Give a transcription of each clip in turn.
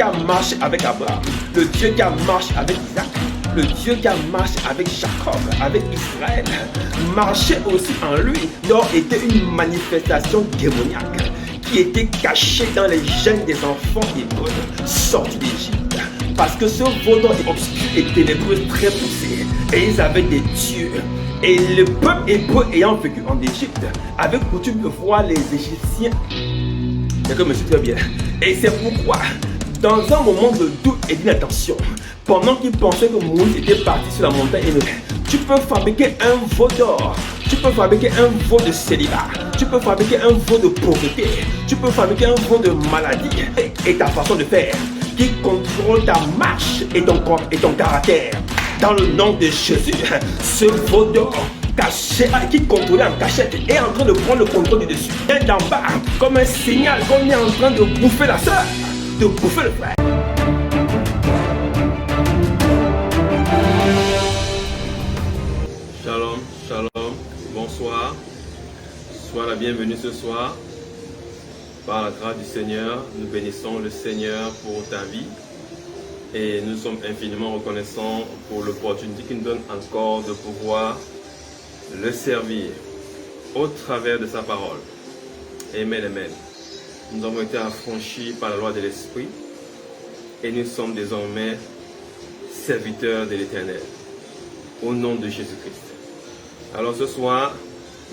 a marché avec Abraham, le Dieu qui a marché avec Isaac, le Dieu qui a marché avec Jacob, avec Israël, marchait aussi en lui. Donc était une manifestation démoniaque qui était cachée dans les gènes des enfants hébreux sortis d'Égypte. Parce que ce vaudor obscur et ténébreux très poussé, et ils avaient des dieux. Et le peuple hébreu ayant vécu en Égypte avait coutume de voir les Égyptiens. D'accord, monsieur, très bien. Et c'est pourquoi, dans un moment de doute et d'inattention, pendant qu'ils pensaient que Moïse était parti sur la montagne, tu peux fabriquer un veau d'or, tu peux fabriquer un veau de célibat, tu peux fabriquer un veau de pauvreté, tu peux fabriquer un veau de maladie et ta façon de faire qui contrôle ta marche et ton corps et ton caractère. Dans le nom de Jésus, ce veau d'or caché, qui contrôlait en cachette, est en train de prendre le contrôle du dessus. Et d'en bas, comme un signal qu'on est en train de bouffer la soeur, de bouffer le frère. Shalom, shalom, bonsoir. Sois la bienvenue ce soir. Par la grâce du Seigneur, nous bénissons le Seigneur pour ta vie. Et nous sommes infiniment reconnaissants pour l'opportunité qu'il nous donne encore de pouvoir le servir au travers de sa parole. Amen, amen. Nous avons été affranchis par la loi de l'Esprit et nous sommes désormais serviteurs de l'Éternel au nom de Jésus-Christ. Alors ce soir,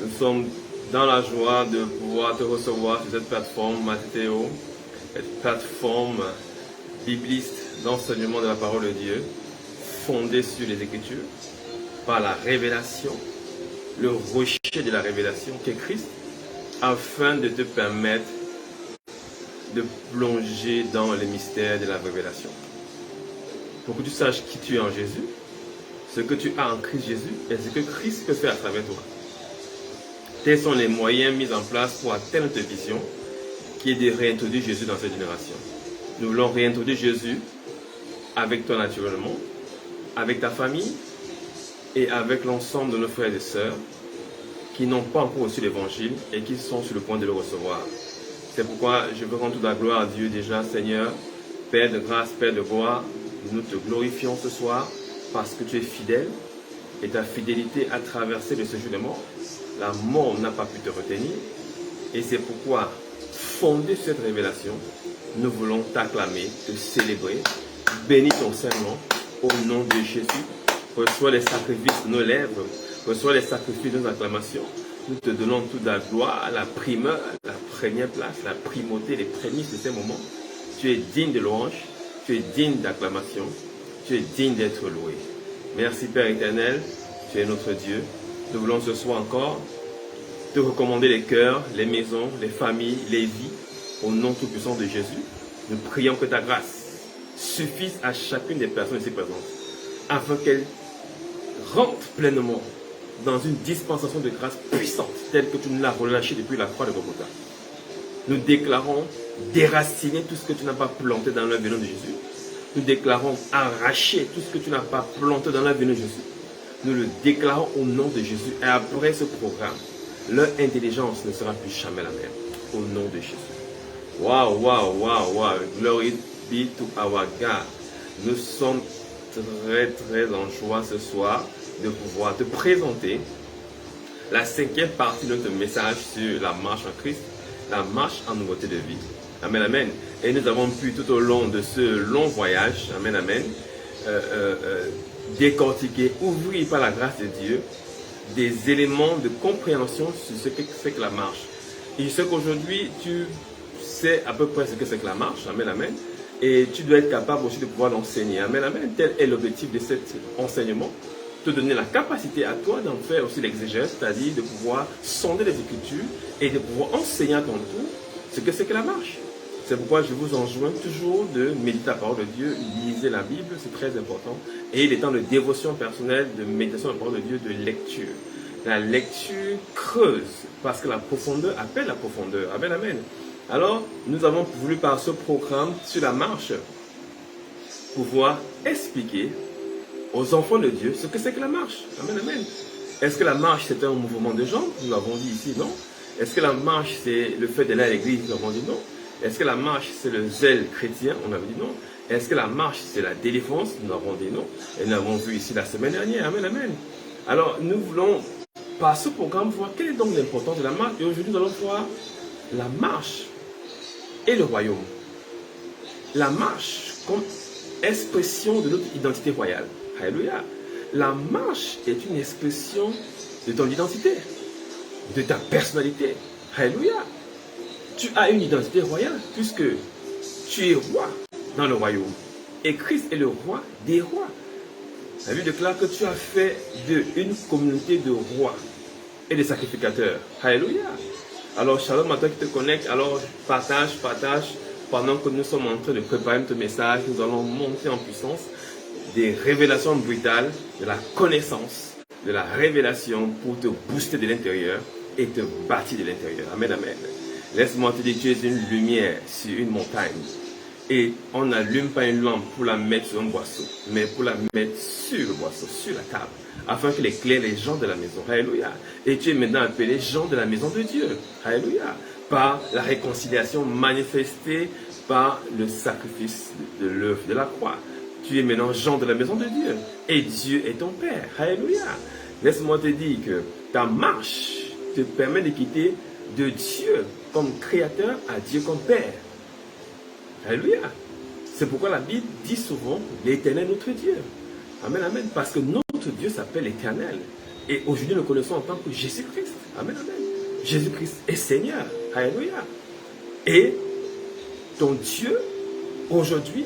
nous sommes dans la joie de pouvoir te recevoir sur cette plateforme Mathéo, cette plateforme bibliste d'enseignement de la parole de Dieu, fondée sur les Écritures, par la révélation, le rocher de la révélation qui est Christ, afin de te permettre de plonger dans les mystères de la révélation. Pour que tu saches qui tu es en Jésus, ce que tu as en Christ Jésus et ce que Christ peut faire à travers toi. Tels sont les moyens mis en place pour atteindre ta vision, qui est de réintroduire Jésus dans cette génération. Nous voulons réintroduire Jésus avec toi naturellement, avec ta famille et avec l'ensemble de nos frères et sœurs qui n'ont pas encore reçu l'évangile et qui sont sur le point de le recevoir. C'est pourquoi je veux rendre toute la gloire à Dieu déjà, Seigneur, Père de grâce, Père de gloire. Nous te glorifions ce soir parce que tu es fidèle et ta fidélité a traversé le séjour de mort. La mort n'a pas pu te retenir et c'est pourquoi, fondé sur cette révélation, nous voulons t'acclamer, te célébrer. Bénis ton Saint-Nom au nom de Jésus. Reçois les sacrifices de nos lèvres, reçois les sacrifices de nos acclamations. Nous te donnons toute la gloire, la primeur, la première place, la primauté, les prémices de ces moments. Tu es digne de louange, tu es digne d'acclamation, tu es digne d'être loué. Merci Père éternel, tu es notre Dieu. Nous voulons ce soir encore te recommander les cœurs, les maisons, les familles, les vies, au nom tout-puissant de Jésus. Nous prions que ta grâce suffise à chacune des personnes ici présentes, afin qu'elles rentrent pleinement dans une dispensation de grâce puissante, telle que tu nous l'as relâchée depuis la croix de Golgotha. Nous déclarons déraciner tout ce que tu n'as pas planté dans le nom de Jésus. Nous déclarons arracher tout ce que tu n'as pas planté dans la vie de Jésus. Nous le déclarons au nom de Jésus. Et après ce programme, leur intelligence ne sera plus jamais la même. Au nom de Jésus. Waouh, waouh, waouh, waouh. Glory be to our God. Nous sommes très, très en joie ce soir de pouvoir te présenter la cinquième partie de notre message sur la marche en Christ, la marche en nouveauté de vie. Amen, amen. Et nous avons pu tout au long de ce long voyage, amen, amen, décortiquer, ouvrir par la grâce de Dieu des éléments de compréhension sur ce que c'est que la marche. Et je sais qu'aujourd'hui, tu sais à peu près ce que c'est que la marche, amen, amen. Et tu dois être capable aussi de pouvoir l'enseigner, amen, amen. Tel est l'objectif de cet enseignement. Te donner la capacité à toi d'en faire aussi l'exégèse, c'est-à-dire de pouvoir sonder les Écritures et de pouvoir enseigner à ton tour ce que c'est que la marche. C'est pourquoi je vous enjoins toujours de méditer la parole de Dieu, lisez la Bible, c'est très important. Et des temps de dévotion personnelle, de méditation de la parole de Dieu, de lecture. La lecture creuse, parce que la profondeur appelle la profondeur. Amen, amen. Alors, nous avons voulu par ce programme sur la marche, pouvoir expliquer aux enfants de Dieu ce que c'est que la marche. Amen, amen. Est-ce que la marche c'est un mouvement de jambes? Nous l'avons dit ici, non. Est-ce que la marche c'est le fait d'aller à l'église? Nous l'avons dit non. Est-ce que la marche, c'est le zèle chrétien? On avait dit non. Est-ce que la marche, c'est la délivrance? Nous avons dit non. Et nous avons vu ici la semaine dernière. Amen, amen. Alors, nous voulons, par ce programme, voir quelle est donc l'importance de la marche. Et aujourd'hui, nous allons voir la marche et le royaume. La marche comme expression de notre identité royale. Alléluia. La marche est une expression de ton identité, de ta personnalité. Alléluia. Tu as une identité royale puisque tu es roi dans le royaume. Et Christ est le roi des rois. La Bible déclare que tu as fait une communauté de rois et de sacrificateurs. Alléluia. Alors, shalom à toi qui te connecte. Alors, partage. Pendant que nous sommes en train de préparer notre message, nous allons monter en puissance des révélations brutales, de la connaissance, de la révélation pour te booster de l'intérieur et te bâtir de l'intérieur. Amen, amen. Laisse-moi te dire, tu es une lumière sur une montagne. Et on n'allume pas une lampe pour la mettre sur un boisseau, mais pour la mettre sur le boisseau, sur la table, afin qu'elle éclaire les gens de la maison. Alléluia. Et tu es maintenant appelé gens de la maison de Dieu. Alléluia. Par la réconciliation manifestée par le sacrifice de l'œuvre de la croix. Tu es maintenant gens de la maison de Dieu. Et Dieu est ton Père. Alléluia. Laisse-moi te dire que ta marche te permet de quitter de Dieu comme créateur à Dieu comme Père. Alléluia. C'est pourquoi la Bible dit souvent l'Éternel notre Dieu. Amen, amen. Parce que notre Dieu s'appelle l'Éternel. Et aujourd'hui, nous le connaissons en tant que Jésus-Christ. Amen, amen. Jésus-Christ est Seigneur. Alléluia. Et ton Dieu, aujourd'hui,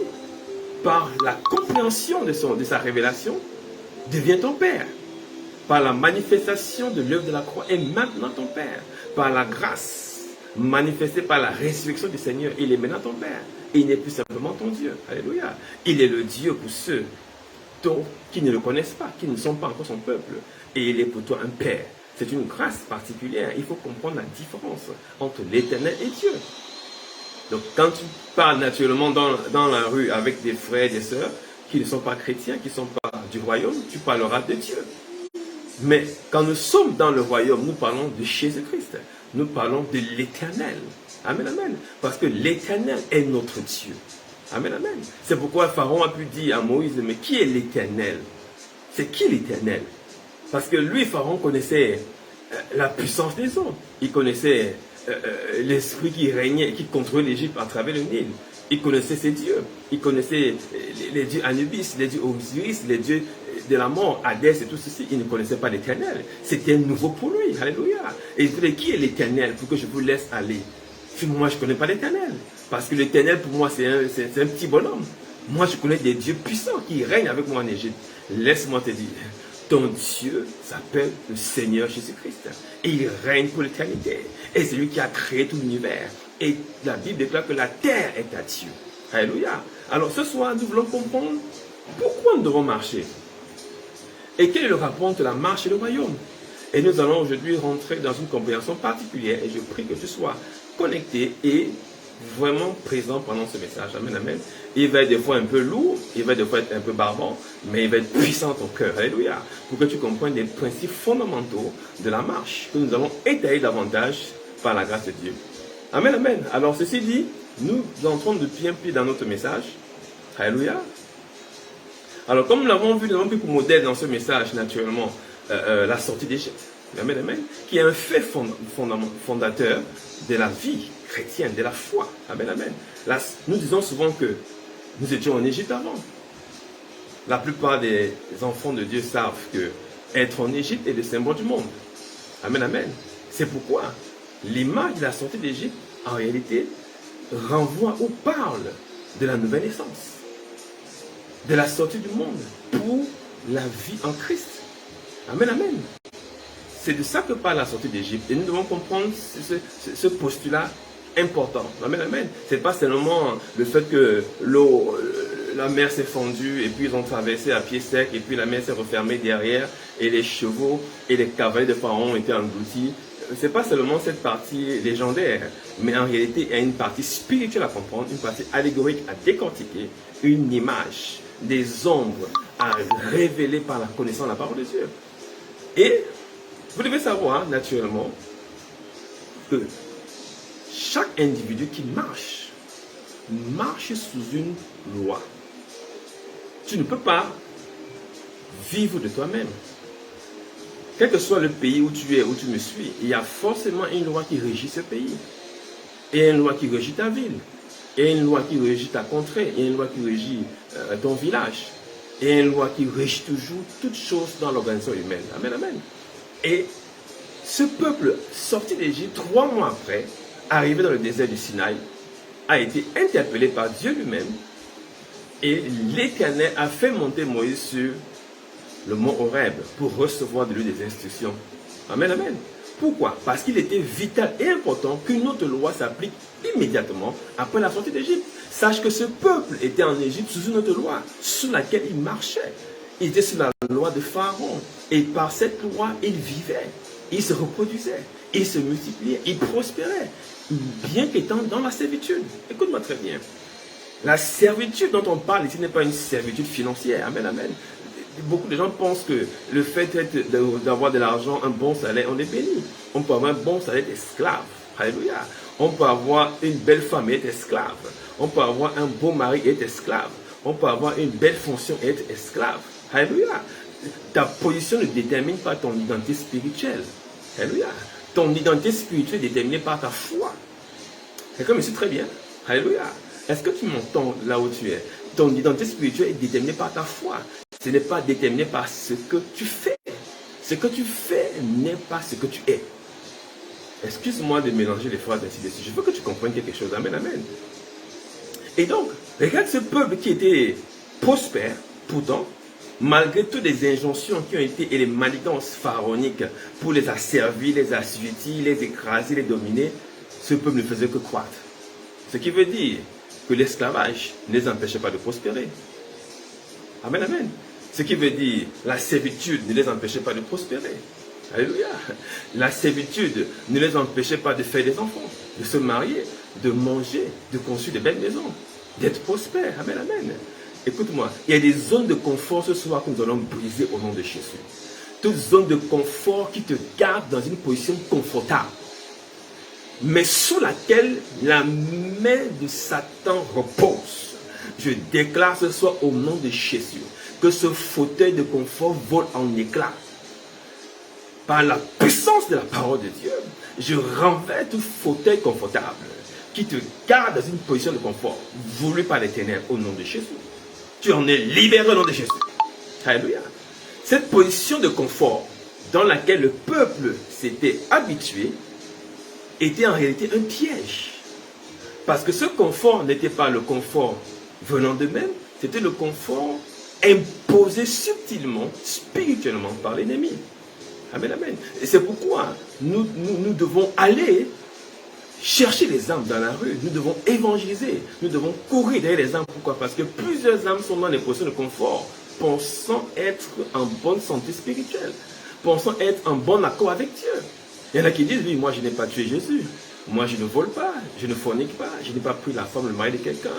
par la compréhension de sa révélation, devient ton Père. Par la manifestation de l'œuvre de la croix, est maintenant ton Père. Par la grâce manifestée par la résurrection du Seigneur, il est maintenant ton Père. Et il n'est plus simplement ton Dieu. Alléluia. Il est le Dieu pour ceux qui ne le connaissent pas, qui ne sont pas encore son peuple. Et il est pour toi un Père. C'est une grâce particulière. Il faut comprendre la différence entre l'Éternel et Dieu. Donc quand tu parles naturellement dans la rue avec des frères et des sœurs qui ne sont pas chrétiens, qui ne sont pas du royaume, tu parleras de Dieu. Mais quand nous sommes dans le royaume, nous parlons de Jésus-Christ. Nous parlons de l'Éternel. Amen, amen. Parce que l'Éternel est notre Dieu. Amen, amen. C'est pourquoi Pharaon a pu dire à Moïse, mais qui est l'Éternel? C'est qui l'Éternel? Parce que lui, Pharaon, connaissait la puissance des eaux. Il connaissait l'esprit qui régnait, qui contrôlait l'Égypte à travers le Nil. Il connaissait ses dieux. Il connaissait les dieux Anubis, les dieux Osiris, les dieux de la mort, Hadès et tout ceci. Il ne connaissait pas l'Éternel. C'était nouveau pour lui. Alléluia. Et il disait, qui est l'Éternel pour que je vous laisse aller? Moi, je ne connais pas l'Éternel. Parce que l'Éternel, pour moi, c'est un petit bonhomme. Moi, je connais des dieux puissants qui règnent avec moi en Égypte. Laisse-moi te dire, ton Dieu s'appelle le Seigneur Jésus-Christ. Et il règne pour l'éternité. Et c'est lui qui a créé tout l'univers. Et la Bible déclare que la terre est à Dieu. Alléluia. Alors ce soir, nous voulons comprendre pourquoi nous devons marcher. Et quel est le rapport entre la marche et le royaume. Et nous allons aujourd'hui rentrer dans une compréhension particulière. Et je prie que tu sois connecté et vraiment présent pendant ce message. Amen, amen. Il va être des fois un peu lourd, il va des fois être un peu barbant, mais il va être puissant ton cœur. Alléluia. Pour que tu comprennes les principes fondamentaux de la marche que nous allons étayer davantage par la grâce de Dieu. Amen, amen. Alors ceci dit, nous entrons de pied en pied dans notre message. Alléluia. Alors comme nous l'avons vu, nous avons pris pour modèle dans ce message naturellement la sortie d'Égypte. Amen, amen. Qui est un fait fondateur de la vie chrétienne, de la foi. Amen, amen. Là, nous disons souvent que nous étions en Égypte avant. La plupart des enfants de Dieu savent que être en Égypte est le symbole du monde. Amen, amen. C'est pourquoi l'image de la sortie d'Égypte, en réalité, renvoie ou parle de la nouvelle naissance, de la sortie du monde pour la vie en Christ. Amen, amen. C'est de ça que parle la sortie d'Égypte. Et nous devons comprendre ce postulat important. Amen, amen. Ce n'est pas seulement le fait que la mer s'est fondue et puis ils ont traversé à pied sec et puis la mer s'est refermée derrière et les chevaux et les cavaliers de Pharaon ont été engloutis. Ce n'est pas seulement cette partie légendaire, mais en réalité, il y a une partie spirituelle à comprendre, une partie allégorique à décortiquer, une image, des ombres à révéler par la connaissance de la parole de Dieu. Et vous devez savoir, naturellement, que chaque individu qui marche marches sous une loi. Tu ne peux pas vivre de toi-même. Quel que soit le pays où tu es, où tu me suis, il y a forcément une loi qui régit ce pays. Et une loi qui régit ta ville. Et une loi qui régit ta contrée. Et une loi qui régit ton village. Et une loi qui régit toujours toutes choses dans l'organisation humaine. Amen, amen. Et ce peuple sorti d'Égypte 3 mois après, arrivé dans le désert du Sinaï, a été interpellé par Dieu lui-même. Et l'Éternel a fait monter Moïse sur le mont Horeb pour recevoir de lui des instructions. Amen, amen. Pourquoi? Parce qu'il était vital et important qu'une autre loi s'applique immédiatement après la sortie d'Égypte. Sache que ce peuple était en Égypte sous une autre loi, sous laquelle il marchait. Il était sous la loi de Pharaon. Et par cette loi, il vivait. Il se reproduisait. Il se multipliait. Il prospérait. Bien qu'étant dans la servitude. Écoute-moi très bien. La servitude dont on parle ici n'est pas une servitude financière. Amen, amen. Beaucoup de gens pensent que le fait d'avoir de l'argent, un bon salaire, on est béni. On peut avoir un bon salaire d'esclave. Alléluia. On peut avoir une belle femme et être esclave. On peut avoir un beau mari et être esclave. On peut avoir une belle fonction et être esclave. Alléluia. Ta position ne détermine pas ton identité spirituelle. Alléluia. Ton identité spirituelle est déterminée par ta foi. Quelqu'un me suit très bien. Alléluia. Est-ce que tu m'entends là où tu es? Ton identité spirituelle est déterminée par ta foi. Ce n'est pas déterminé par ce que tu fais. Ce que tu fais n'est pas ce que tu es. Excuse-moi de mélanger les phrases ainsi de suite. Je veux que tu comprennes quelque chose. Amen, amen. Et donc, regarde ce peuple qui était prospère, pourtant, malgré toutes les injonctions qui ont été et les manigances pharaoniques pour les asservir, les assujettir, les écraser, les dominer, ce peuple ne faisait que croître. Ce qui veut dire que l'esclavage ne les empêchait pas de prospérer. Amen, amen. Ce qui veut dire la servitude ne les empêchait pas de prospérer. Alléluia. La servitude ne les empêchait pas de faire des enfants, de se marier, de manger, de construire de belles maisons, d'être prospères. Amen, amen. Écoute-moi, il y a des zones de confort ce soir que nous allons briser au nom de Jésus. Toute zone de confort qui te garde dans une position confortable, mais sous laquelle la main de Satan repose. Je déclare ce soir au nom de Jésus que ce fauteuil de confort vole en éclats. Par la puissance de la parole de Dieu, je renverse tout fauteuil confortable qui te garde dans une position de confort voulu par les ténèbres au nom de Jésus. Tu en es libéré au nom de Jésus. Alléluia. Cette position de confort dans laquelle le peuple s'était habitué était en réalité un piège. Parce que ce confort n'était pas le confort venant d'eux-mêmes, c'était le confort imposé subtilement, spirituellement par l'ennemi. Amen, amen. Et c'est pourquoi nous devons aller chercher les âmes dans la rue. Nous devons évangéliser. Nous devons courir derrière les âmes. Pourquoi? Parce que plusieurs âmes sont dans des positions de confort, pensant être en bonne santé spirituelle, pensant être en bon accord avec Dieu. Il y en a qui disent, oui, moi je n'ai pas tué Jésus. Moi je ne vole pas, je ne fornique pas, je n'ai pas pris la femme, le mari de quelqu'un.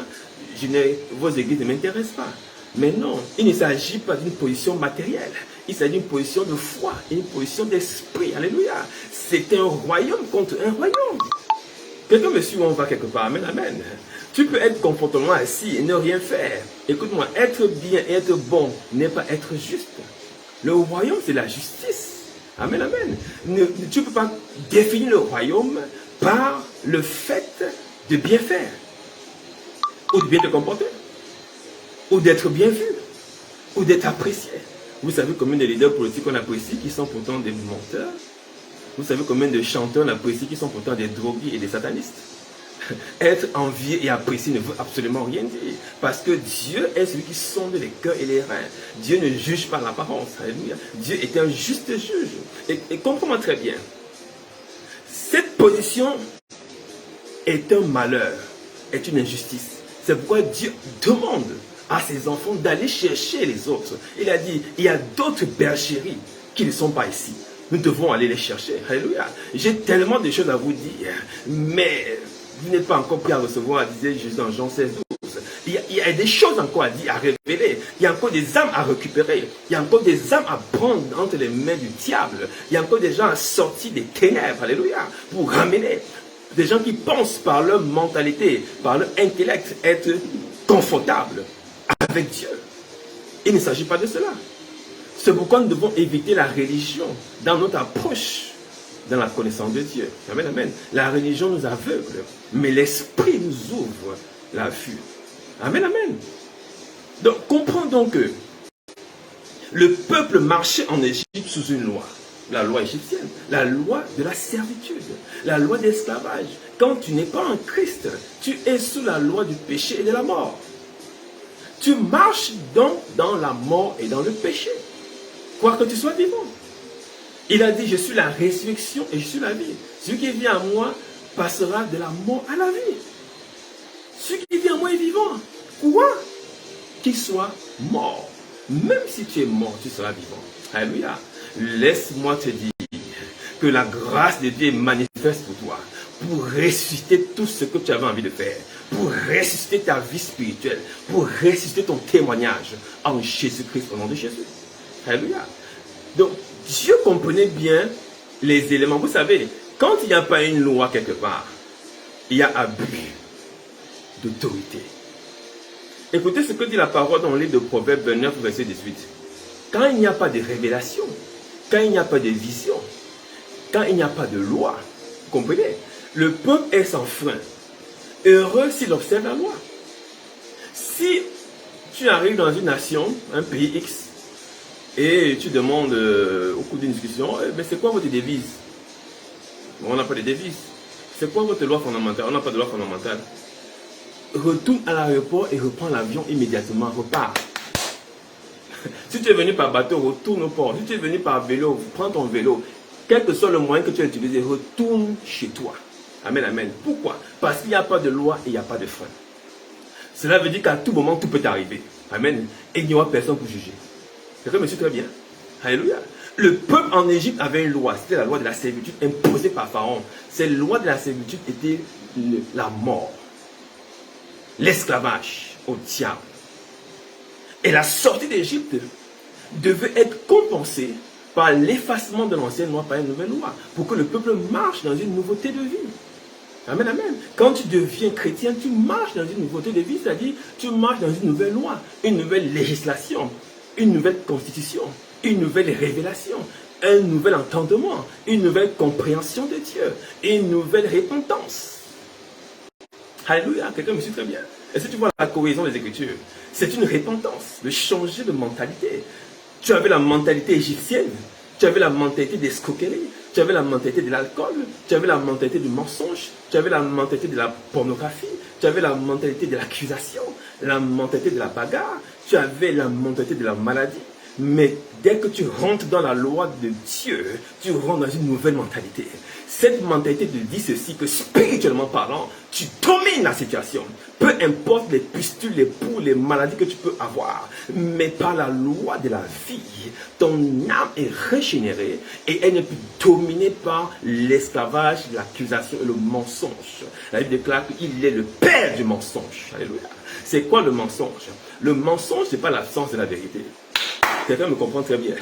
Vos églises ne m'intéressent pas. Mais non, il ne s'agit pas d'une position matérielle. Il s'agit d'une position de foi, une position d'esprit. Alléluia. C'est un royaume contre un royaume. Quelqu'un me suit où on va quelque part. Amen, amen. Tu peux être confortablement assis et ne rien faire. Écoute-moi, être bien et être bon n'est pas être juste. Le royaume, c'est la justice. Amen, amen. Tu ne peux pas définir le royaume par le fait de bien faire, ou de bien te comporter, ou d'être bien vu, ou d'être apprécié. Vous savez combien de leaders politiques on apprécie qui sont pourtant des menteurs? Vous savez combien de chanteurs on apprécie qui sont pourtant des drogués et des satanistes? Être envié et apprécié ne veut absolument rien dire. Parce que Dieu est celui qui sonde les cœurs et les reins. Dieu ne juge pas l'apparence. Alléluia. Dieu est un juste juge. Et comprends-moi très bien. Cette position est un malheur, est une injustice. C'est pourquoi Dieu demande à ses enfants d'aller chercher les autres. Il a dit, il y a d'autres bergeries qui ne sont pas ici. Nous devons aller les chercher. Alléluia. J'ai tellement de choses à vous dire, mais vous n'êtes pas encore prêt à recevoir, disait Jésus dans Jean 16, 12. Il y a des choses encore à dire, à révéler. Il y a encore des âmes à récupérer. Il y a encore des âmes à prendre entre les mains du diable. Il y a encore des gens à sortir des ténèbres. Alléluia. Pour ramener. Des gens qui pensent par leur mentalité, par leur intellect, être confortables avec Dieu. Il ne s'agit pas de cela. C'est pourquoi nous devons éviter la religion dans notre approche, dans la connaissance de Dieu. Amen, amen. La religion nous aveugle, mais l'esprit nous ouvre la vue. Amen, amen. Donc, comprends que le peuple marchait en Égypte sous une loi. La loi égyptienne, la loi de la servitude, la loi d'esclavage. Quand tu n'es pas en Christ, tu es sous la loi du péché et de la mort. Tu marches donc dans la mort et dans le péché, quoique tu sois vivant. Il a dit, je suis la résurrection et je suis la vie. Celui qui vient à moi passera de la mort à la vie. Celui qui vient à moi est vivant. Quoi? Qu'il soit mort. Même si tu es mort, tu seras vivant. Alléluia. Laisse-moi te dire que la grâce de Dieu est manifeste pour toi, pour ressusciter tout ce que tu avais envie de faire, pour ressusciter ta vie spirituelle, pour ressusciter ton témoignage en Jésus-Christ, au nom de Jésus. Alléluia. Donc, Dieu comprenait bien les éléments. Vous savez, quand il n'y a pas une loi quelque part, il y a abus d'autorité. Écoutez ce que dit la parole dans le livre de Proverbes 29, verset 18. Quand il n'y a pas de révélation, quand il n'y a pas de vision, quand il n'y a pas de loi, vous comprenez? Le peuple est sans frein. Heureux s'il observe la loi. Si tu arrives dans une nation, un pays X, et tu demandes au cours d'une discussion, mais c'est quoi votre devise? Bon, on n'a pas de devise. C'est quoi votre loi fondamentale? On n'a pas de loi fondamentale. Retourne à l'aéroport et reprends l'avion immédiatement, repars. Si tu es venu par bateau, retourne au port. Si tu es venu par vélo, prends ton vélo. Quel que soit le moyen que tu as utilisé, retourne chez toi. Amen, amen. Pourquoi? Parce qu'il n'y a pas de loi et il n'y a pas de frein. Cela veut dire qu'à tout moment, tout peut arriver. Amen. Et il n'y aura personne pour juger. Quelqu'un me suit très bien? Alléluia. Le peuple en Égypte avait une loi. C'était la loi de la servitude imposée par Pharaon. Cette loi de la servitude était la mort. L'esclavage au diable. Et la sortie d'Égypte devait être compensée par l'effacement de l'ancienne loi par une nouvelle loi, pour que le peuple marche dans une nouveauté de vie. Amen, amen. Quand tu deviens chrétien, tu marches dans une nouveauté de vie, c'est-à-dire tu marches dans une nouvelle loi, une nouvelle législation, une nouvelle constitution, une nouvelle révélation, un nouvel entendement, une nouvelle compréhension de Dieu, une nouvelle repentance. Alléluia, quelqu'un me suit très bien. Est-ce que tu vois la cohésion des Écritures? C'est une repentance, de changer de mentalité. Tu avais la mentalité égyptienne, tu avais la mentalité d'escroquerie, tu avais la mentalité de l'alcool, tu avais la mentalité du mensonge, tu avais la mentalité de la pornographie, tu avais la mentalité de l'accusation, la mentalité de la bagarre, tu avais la mentalité de la maladie. Mais dès que tu rentres dans la loi de Dieu, tu rentres dans une nouvelle mentalité. Cette mentalité te dit ceci, que spirituellement parlant, tu domines la situation. Peu importe les pustules, les poux, les maladies que tu peux avoir. Mais par la loi de la vie, ton âme est régénérée et elle n'est plus dominée par l'esclavage, l'accusation et le mensonge. La Bible déclare qu'il est le père du mensonge. Alléluia. C'est quoi le mensonge? Le mensonge, ce n'est pas l'absence de la vérité. Quelqu'un me comprend très bien.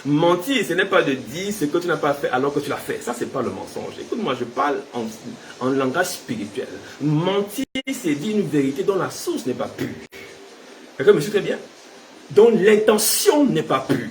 Mentir, ce n'est pas de dire ce que tu n'as pas fait alors que tu l'as fait. Ça, ce n'est pas le mensonge. Écoute-moi, je parle en langage spirituel. Mentir, c'est dire une vérité dont la source n'est pas pure. Quelqu'un me suit très bien? Dont l'intention n'est pas pure.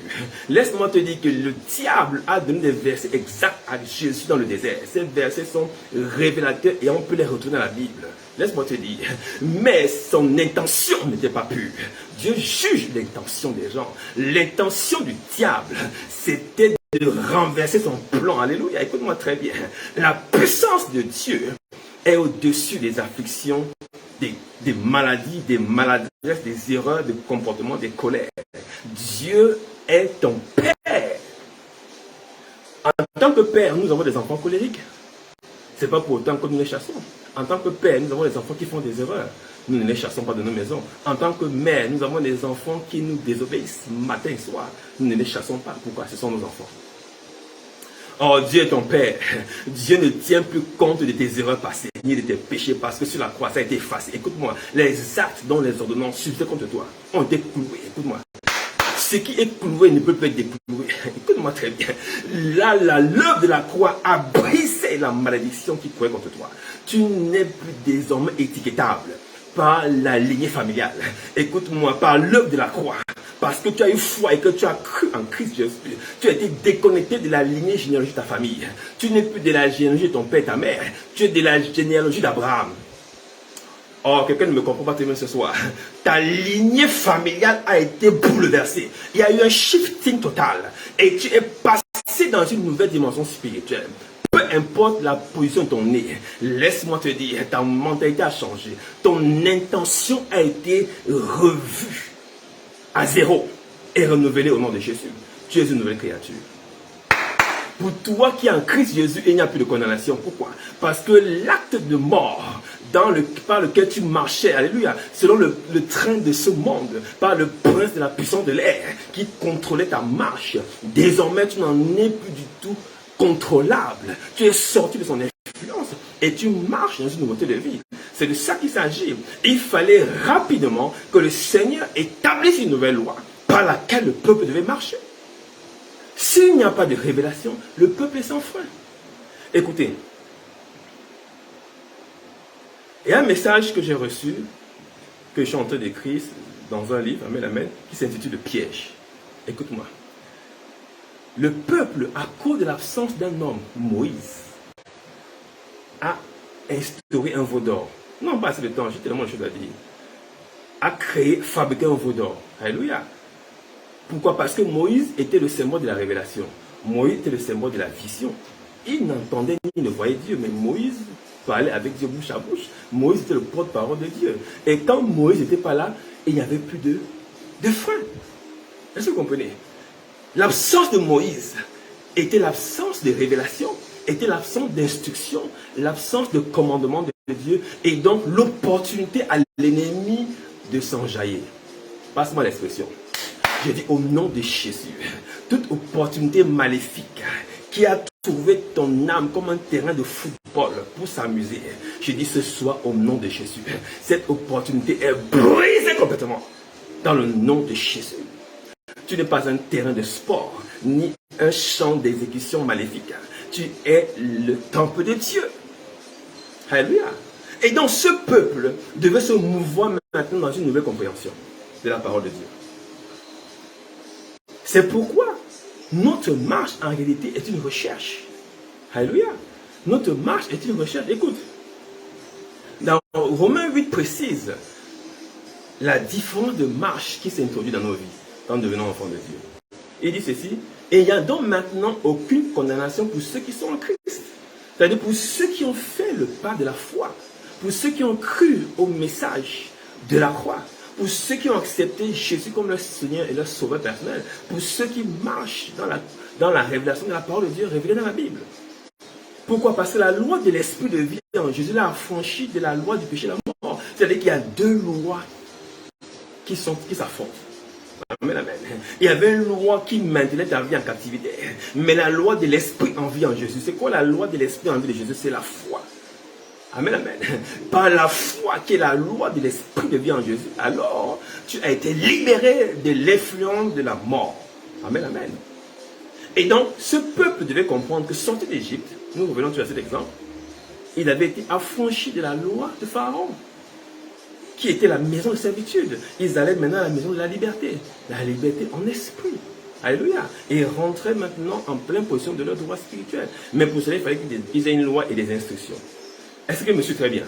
Laisse-moi te dire que le diable a donné des versets exacts à Jésus dans le désert. Ces versets sont révélateurs et on peut les retrouver dans la Bible. Laisse-moi te dire. Mais son intention n'était pas pure. Dieu juge l'intention des gens. L'intention du diable, c'était de renverser son plan. Alléluia. Écoute-moi très bien. La puissance de Dieu est au-dessus des afflictions, des maladies, des maladresses, des erreurs de comportement, des colères. Dieu est ton Père. En tant que Père, nous avons des enfants colériques. Ce n'est pas pour autant que nous les chassons. En tant que Père, nous avons des enfants qui font des erreurs. Nous ne les chassons pas de nos maisons. En tant que mère, nous avons des enfants qui nous désobéissent matin et soir. Nous ne les chassons pas. Pourquoi? Ce sont nos enfants. Oh, Dieu est ton Père. Dieu ne tient plus compte de tes erreurs passées, ni de tes péchés, parce que sur la croix, ça a été effacé. Écoute-moi, les actes dont les ordonnances subsistaient contre toi ont été cloués. Écoute-moi. Ce qui est cloué ne peut pas être décloué. Écoute-moi très bien. Là, l'œuvre de la croix a brisé la malédiction qui courait contre toi. Tu n'es plus désormais étiquetable par la lignée familiale. Écoute-moi, par l'œuvre de la croix. Parce que tu as eu foi et que tu as cru en Christ Jésus, tu as été déconnecté de la lignée généalogique de ta famille. Tu n'es plus de la généalogie de ton père et ta mère. Tu es de la généalogie d'Abraham. Oh, quelqu'un ne me comprend pas très bien ce soir. Ta lignée familiale a été bouleversée. Il y a eu un shifting total. Et tu es passé dans une nouvelle dimension spirituelle. Peu importe la position de ton nez, laisse-moi te dire, ta mentalité a changé. Ton intention a été revue à zéro et renouvelée au nom de Jésus. Tu es une nouvelle créature. Pour toi qui es en Christ Jésus, il n'y a plus de condamnation. Pourquoi? Parce que l'acte de mort par lequel tu marchais, alléluia, selon le train de ce monde, par le prince de la puissance de l'air qui contrôlait ta marche, désormais tu n'en es plus du tout contrôlable. Tu es sorti de son influence et tu marches dans une nouveauté de vie. C'est de ça qu'il s'agit. Il fallait rapidement que le Seigneur établisse une nouvelle loi par laquelle le peuple devait marcher. S'il n'y a pas de révélation, le peuple est sans frein. Écoutez, il y a un message que j'ai reçu, que je suis en train d'écrire dans un livre, Amen, Amen, qui s'intitule Le piège. Écoute-moi. Le peuple, à cause de l'absence d'un homme, Moïse, a instauré un veau d'or. Non, pas assez de temps, j'ai tellement de choses à dire. A créé, fabriqué un veau d'or. Alléluia. Pourquoi? Parce que Moïse était le symbole de la révélation. Moïse était le symbole de la vision. Il n'entendait ni ne voyait Dieu, mais Moïse parlait avec Dieu bouche à bouche. Moïse était le porte-parole de Dieu. Et quand Moïse n'était pas là, il n'y avait plus de frein. Est-ce que vous comprenez? L'absence de Moïse était l'absence de révélation, était l'absence d'instruction, l'absence de commandement de Dieu, et donc l'opportunité à l'ennemi de s'enjailler. Passe-moi l'expression. Je dis au nom de Jésus, toute opportunité maléfique qui a trouvé ton âme comme un terrain de football pour s'amuser, je dis ce soir au nom de Jésus, cette opportunité est brisée complètement dans le nom de Jésus. Tu n'es pas un terrain de sport, ni un champ d'exécution maléfique. Tu es le temple de Dieu. Alléluia. Et donc ce peuple devait se mouvoir maintenant dans une nouvelle compréhension de la parole de Dieu. C'est pourquoi notre marche en réalité est une recherche. Alléluia. Notre marche est une recherche. Écoute, dans Romains 8 précise la différence de marche qui s'introduit dans nos vies quand nous devenons enfants de Dieu. Il dit ceci, et il n'y a donc maintenant aucune condamnation pour ceux qui sont en Christ. C'est-à-dire pour ceux qui ont fait le pas de la foi, pour ceux qui ont cru au message de la croix, pour ceux qui ont accepté Jésus comme leur Seigneur et leur Sauveur personnel, pour ceux qui marchent dans la révélation de la parole de Dieu révélée dans la Bible. Pourquoi? Parce que la loi de l'esprit de vie en Jésus l'a affranchi de la loi du péché et de la mort. C'est-à-dire qu'il y a deux lois qui s'affrontent. Amen, amen. Il y avait une loi qui maintenait ta vie en captivité. Mais la loi de l'esprit en vie en Jésus. C'est quoi la loi de l'esprit en vie de Jésus? C'est la foi. Amen, amen. Par la foi qui est la loi de l'esprit de vie en Jésus, alors tu as été libéré de l'influence de la mort. Amen, amen. Et donc, ce peuple devait comprendre que sorti d'Égypte, nous revenons sur cet exemple, il avait été affranchi de la loi de Pharaon, qui était la maison de servitude. Ils allaient maintenant à la maison de la liberté en esprit. Alléluia. Et ils rentraient maintenant en pleine position de leur droit spirituel. Mais pour cela, il fallait qu'ils aient une loi et des instructions. Est-ce que je me suis très bien?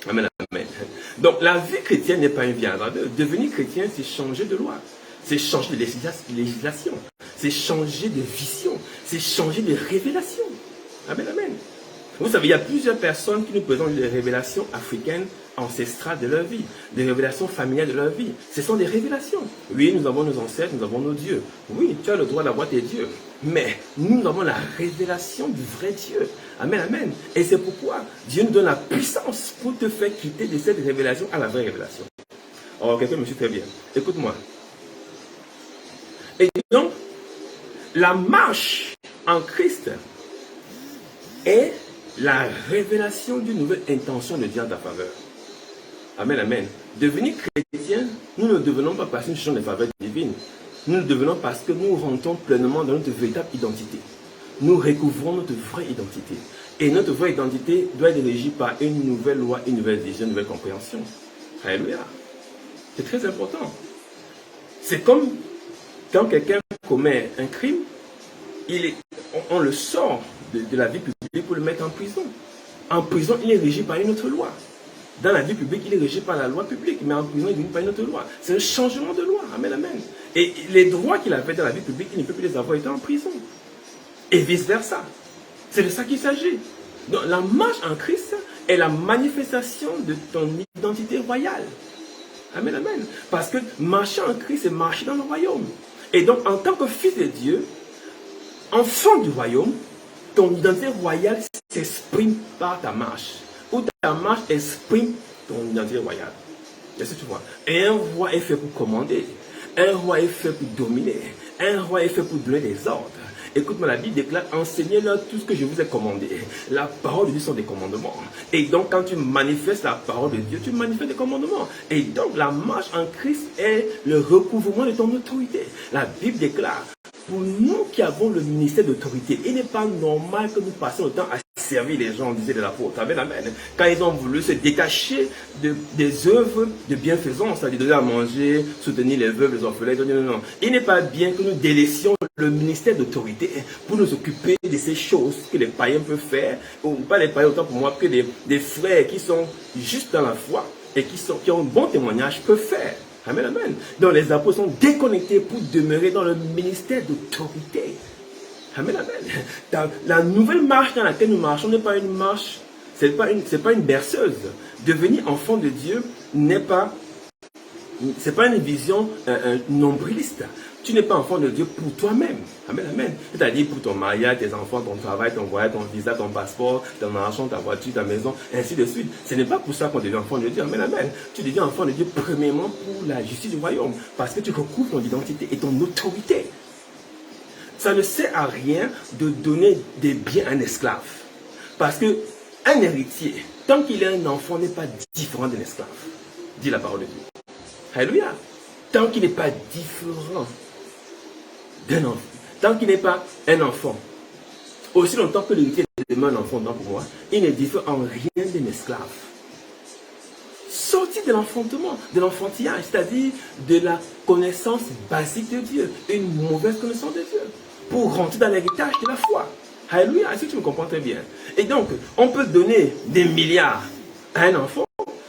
Amen, amen. Donc, la vie chrétienne n'est pas une vie hasardeuse. Devenir chrétien, c'est changer de loi. C'est changer de législation. C'est changer de vision. C'est changer de révélation. Amen, amen. Vous savez, il y a plusieurs personnes qui nous présentent des révélations africaines ancestrales de leur vie, des révélations familiales de leur vie. Ce sont des révélations. Oui, nous avons nos ancêtres, nous avons nos dieux. Oui, tu as le droit d'avoir tes dieux. Mais nous avons la révélation du vrai Dieu. Amen, amen. Et c'est pourquoi Dieu nous donne la puissance pour te faire quitter de cette révélation à la vraie révélation. Oh, quelqu'un me suit très bien. Écoute-moi. Et donc, la marche en Christ est la révélation d'une nouvelle intention de Dieu en ta faveur. Amen, amen. Devenir chrétien, nous ne devenons pas passer une chanson de faveur divine. Nous le devenons parce que nous rentrons pleinement dans notre véritable identité. Nous recouvrons notre vraie identité. Et notre vraie identité doit être régie par une nouvelle loi, une nouvelle vision, une nouvelle compréhension. Alléluia. C'est très important. C'est comme quand quelqu'un commet un crime, on le sort de la vie publique pour le mettre en prison. En prison, il est régi par une autre loi. Dans la vie publique, il est régi par la loi publique, mais en prison, il est régi par une autre loi. C'est un changement de loi. Amen, amen. Et les droits qu'il avait dans la vie publique, il ne peut plus les avoir étant en prison. Et vice-versa. C'est de ça qu'il s'agit. Donc, la marche en Christ est la manifestation de ton identité royale. Amen, amen. Parce que marcher en Christ, c'est marcher dans le royaume. Et donc, en tant que fils de Dieu, enfant du royaume, ton identité royale s'exprime par ta marche. Ou ta marche exprime ton identité royale. Est-ce que tu vois? Et un roi est fait pour commander. Un roi est fait pour dominer. Un roi est fait pour donner des ordres. Écoute-moi, la Bible déclare, enseignez-leur tout ce que je vous ai commandé. La parole de Dieu sont des commandements. Et donc, quand tu manifestes la parole de Dieu, tu manifestes des commandements. Et donc, la marche en Christ est le recouvrement de ton autorité. La Bible déclare, pour nous qui avons le ministère d'autorité, il n'est pas normal que nous passions le temps à servir les gens, on disait de l'apôtre. Amen, amen. Quand ils ont voulu se détacher des œuvres de bienfaisance, c'est-à-dire donner à manger, soutenir les veuves, les orphelins, non, non. Il n'est pas bien que nous délaissions le ministère d'autorité pour nous occuper de ces choses que les païens peuvent faire, ou pas les païens autant pour moi que des frères qui sont juste dans la foi et qui ont un bon témoignage peuvent faire. Amen, amen. Donc les apôtres sont déconnectés pour demeurer dans le ministère d'autorité. Amen, amen. La nouvelle marche dans laquelle nous marchons n'est pas une marche, c'est pas une berceuse. Devenir enfant de Dieu c'est pas une vision nombriliste. Tu n'es pas enfant de Dieu pour toi-même. Amen, amen. C'est-à-dire pour ton mariage, tes enfants, ton travail, ton voyage, ton visa, ton passeport, ton argent, ta voiture, ta maison, ainsi de suite. Ce n'est pas pour ça qu'on devient enfant de Dieu. Amen, amen. Tu deviens enfant de Dieu premièrement pour la justice du royaume. Parce que tu recouvres ton identité et ton autorité. Ça ne sert à rien de donner des biens à un esclave. Parce que un héritier, tant qu'il est un enfant, n'est pas différent d'un esclave. Dit la parole de Dieu. Alléluia. Tant qu'il n'est pas différent d'un enfant, tant qu'il n'est pas un enfant, aussi longtemps que l'héritier demeure un enfant, donc pour moi, il ne diffère en rien d'un esclave. Sorti de l'enfantement, de l'enfantillage, c'est-à-dire de la connaissance basique de Dieu, une mauvaise connaissance de Dieu, pour rentrer dans l'héritage de la foi. Alléluia, est-ce que tu me comprends très bien? Et donc, on peut donner des milliards à un enfant,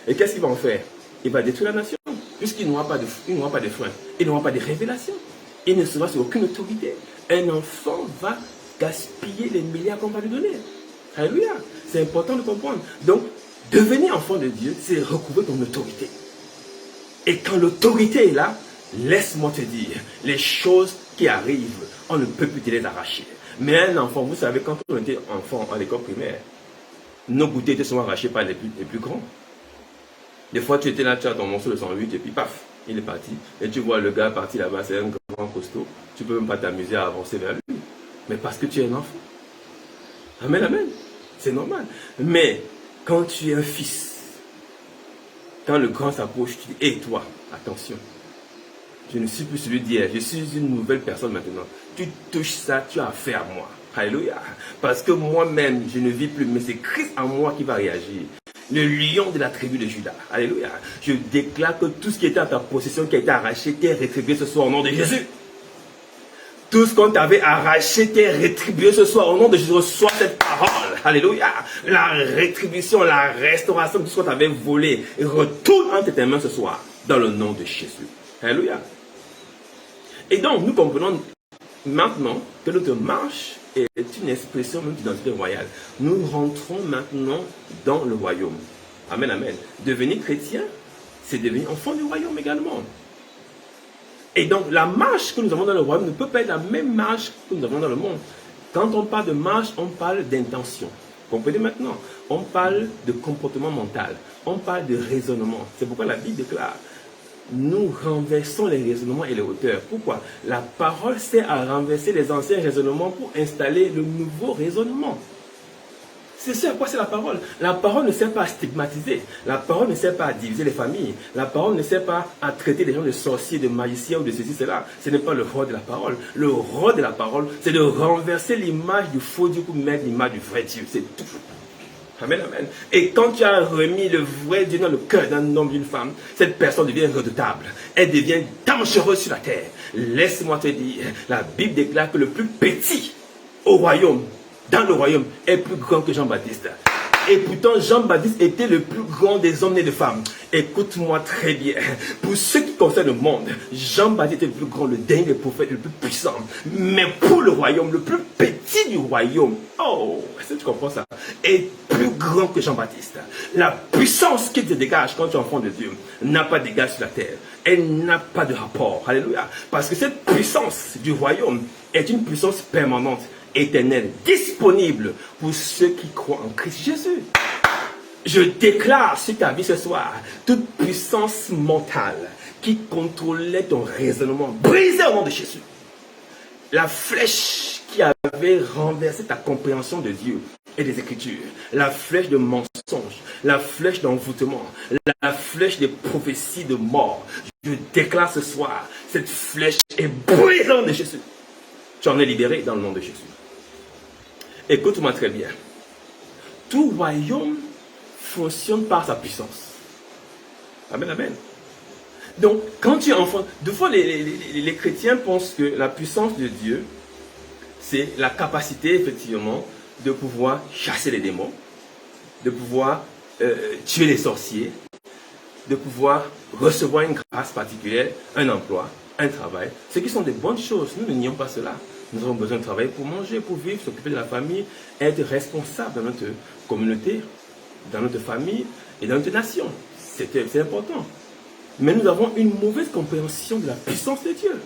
et qu'est-ce qu'il va en faire? Il va détruire la nation, puisqu'il n'aura pas de frein, il n'aura pas de révélation, il ne sera sur aucune autorité. Un enfant va gaspiller les milliards qu'on va lui donner. Alléluia, c'est important de comprendre. Donc, devenir enfant de Dieu, c'est recouvrir ton autorité. Et quand l'autorité est là, laisse-moi te dire, les choses qui arrivent, on ne peut plus te les arracher. Mais un enfant, vous savez, quand on était enfant à l'école primaire, nos goûters étaient souvent arrachés par les plus grands. Des fois, tu étais là, tu as ton morceau de 108 et puis paf, il est parti. Et tu vois le gars parti là-bas, c'est un grand costaud. Tu peux même pas t'amuser à avancer vers lui. Mais parce que tu es un enfant. Amen, amen. C'est normal. Mais quand tu es un fils, quand le grand s'approche, tu dis, hé toi, attention. Je ne suis plus celui d'hier, je suis une nouvelle personne maintenant. Tu touches ça, tu as affaire à moi. Alléluia. Parce que moi-même, je ne vis plus, mais c'est Christ en moi qui va réagir. Le lion de la tribu de Judas. Alléluia. Je déclare que tout ce qui était à ta possession, qui a été arraché, t'est rétribué ce soir au nom de Jésus. Tout ce qu'on t'avait arraché, t'est rétribué ce soir au nom de Jésus. Reçois cette parole. Alléluia. La rétribution, la restauration de tout ce qu'on t'avait volé retourne entre tes mains ce soir dans le nom de Jésus. Alléluia. Et donc, nous comprenons maintenant que notre marche est une expression même d'identité royale. Nous rentrons maintenant dans le royaume. Amen, amen. Devenir chrétien, c'est devenir enfant du royaume également. Et donc, la marche que nous avons dans le royaume ne peut pas être la même marche que nous avons dans le monde. Quand on parle de marche, on parle d'intention. Comprenez maintenant? On parle de comportement mental. On parle de raisonnement. C'est pourquoi la Bible déclare: nous renversons les raisonnements et les hauteurs. Pourquoi? La parole sert à renverser les anciens raisonnements pour installer le nouveau raisonnement. C'est ce à quoi c'est la parole. La parole ne sert pas à stigmatiser. La parole ne sert pas à diviser les familles. La parole ne sert pas à traiter les gens de sorciers, de magiciens ou de ceci, cela. Ce n'est pas le rôle de la parole. Le rôle de la parole, c'est de renverser l'image du faux Dieu pour mettre l'image du vrai Dieu. C'est tout. Amen, amen. Et quand tu as remis le vrai Dieu dans le cœur d'un homme, d'une femme, cette personne devient redoutable. Elle devient dangereuse sur la terre. Laisse-moi te dire, la Bible déclare que le plus petit au royaume, dans le royaume, est plus grand que Jean-Baptiste. Et pourtant, Jean-Baptiste était le plus grand des hommes nés de femmes. Écoute-moi très bien. Pour ce qui concerne le monde, Jean-Baptiste était le plus grand, le dernier des prophètes, le plus puissant. Mais pour le royaume, le plus petit du royaume, oh, est-ce que tu comprends ça? Est plus grand que Jean-Baptiste. La puissance qui te dégage quand tu es enfant de Dieu n'a pas d'égal sur la terre. Elle n'a pas de rapport. Alléluia. Parce que cette puissance du royaume est une puissance permanente, éternel, disponible pour ceux qui croient en Christ Jésus. Je déclare sur ta vie ce soir, toute puissance mentale qui contrôlait ton raisonnement, brisée au nom de Jésus. La flèche qui avait renversé ta compréhension de Dieu et des Écritures, la flèche de mensonge, la flèche d'envoûtement, la flèche des prophéties de mort. Je déclare ce soir, cette flèche est brisée au nom de Jésus. Tu en es libéré dans le nom de Jésus. Écoute-moi très bien. Tout royaume fonctionne par sa puissance. Amen, amen. Donc, quand tu es enfant, deux fois les chrétiens pensent que la puissance de Dieu, c'est la capacité, effectivement, de pouvoir chasser les démons, de pouvoir tuer les sorciers, de pouvoir recevoir une grâce particulière, un emploi, un travail. Ce qui sont des bonnes choses. Nous ne nions pas cela. Nous avons besoin de travailler pour manger, pour vivre, s'occuper de la famille, être responsable dans notre communauté, dans notre famille et dans notre nation. C'est important. Mais nous avons une mauvaise compréhension de la puissance de Dieu.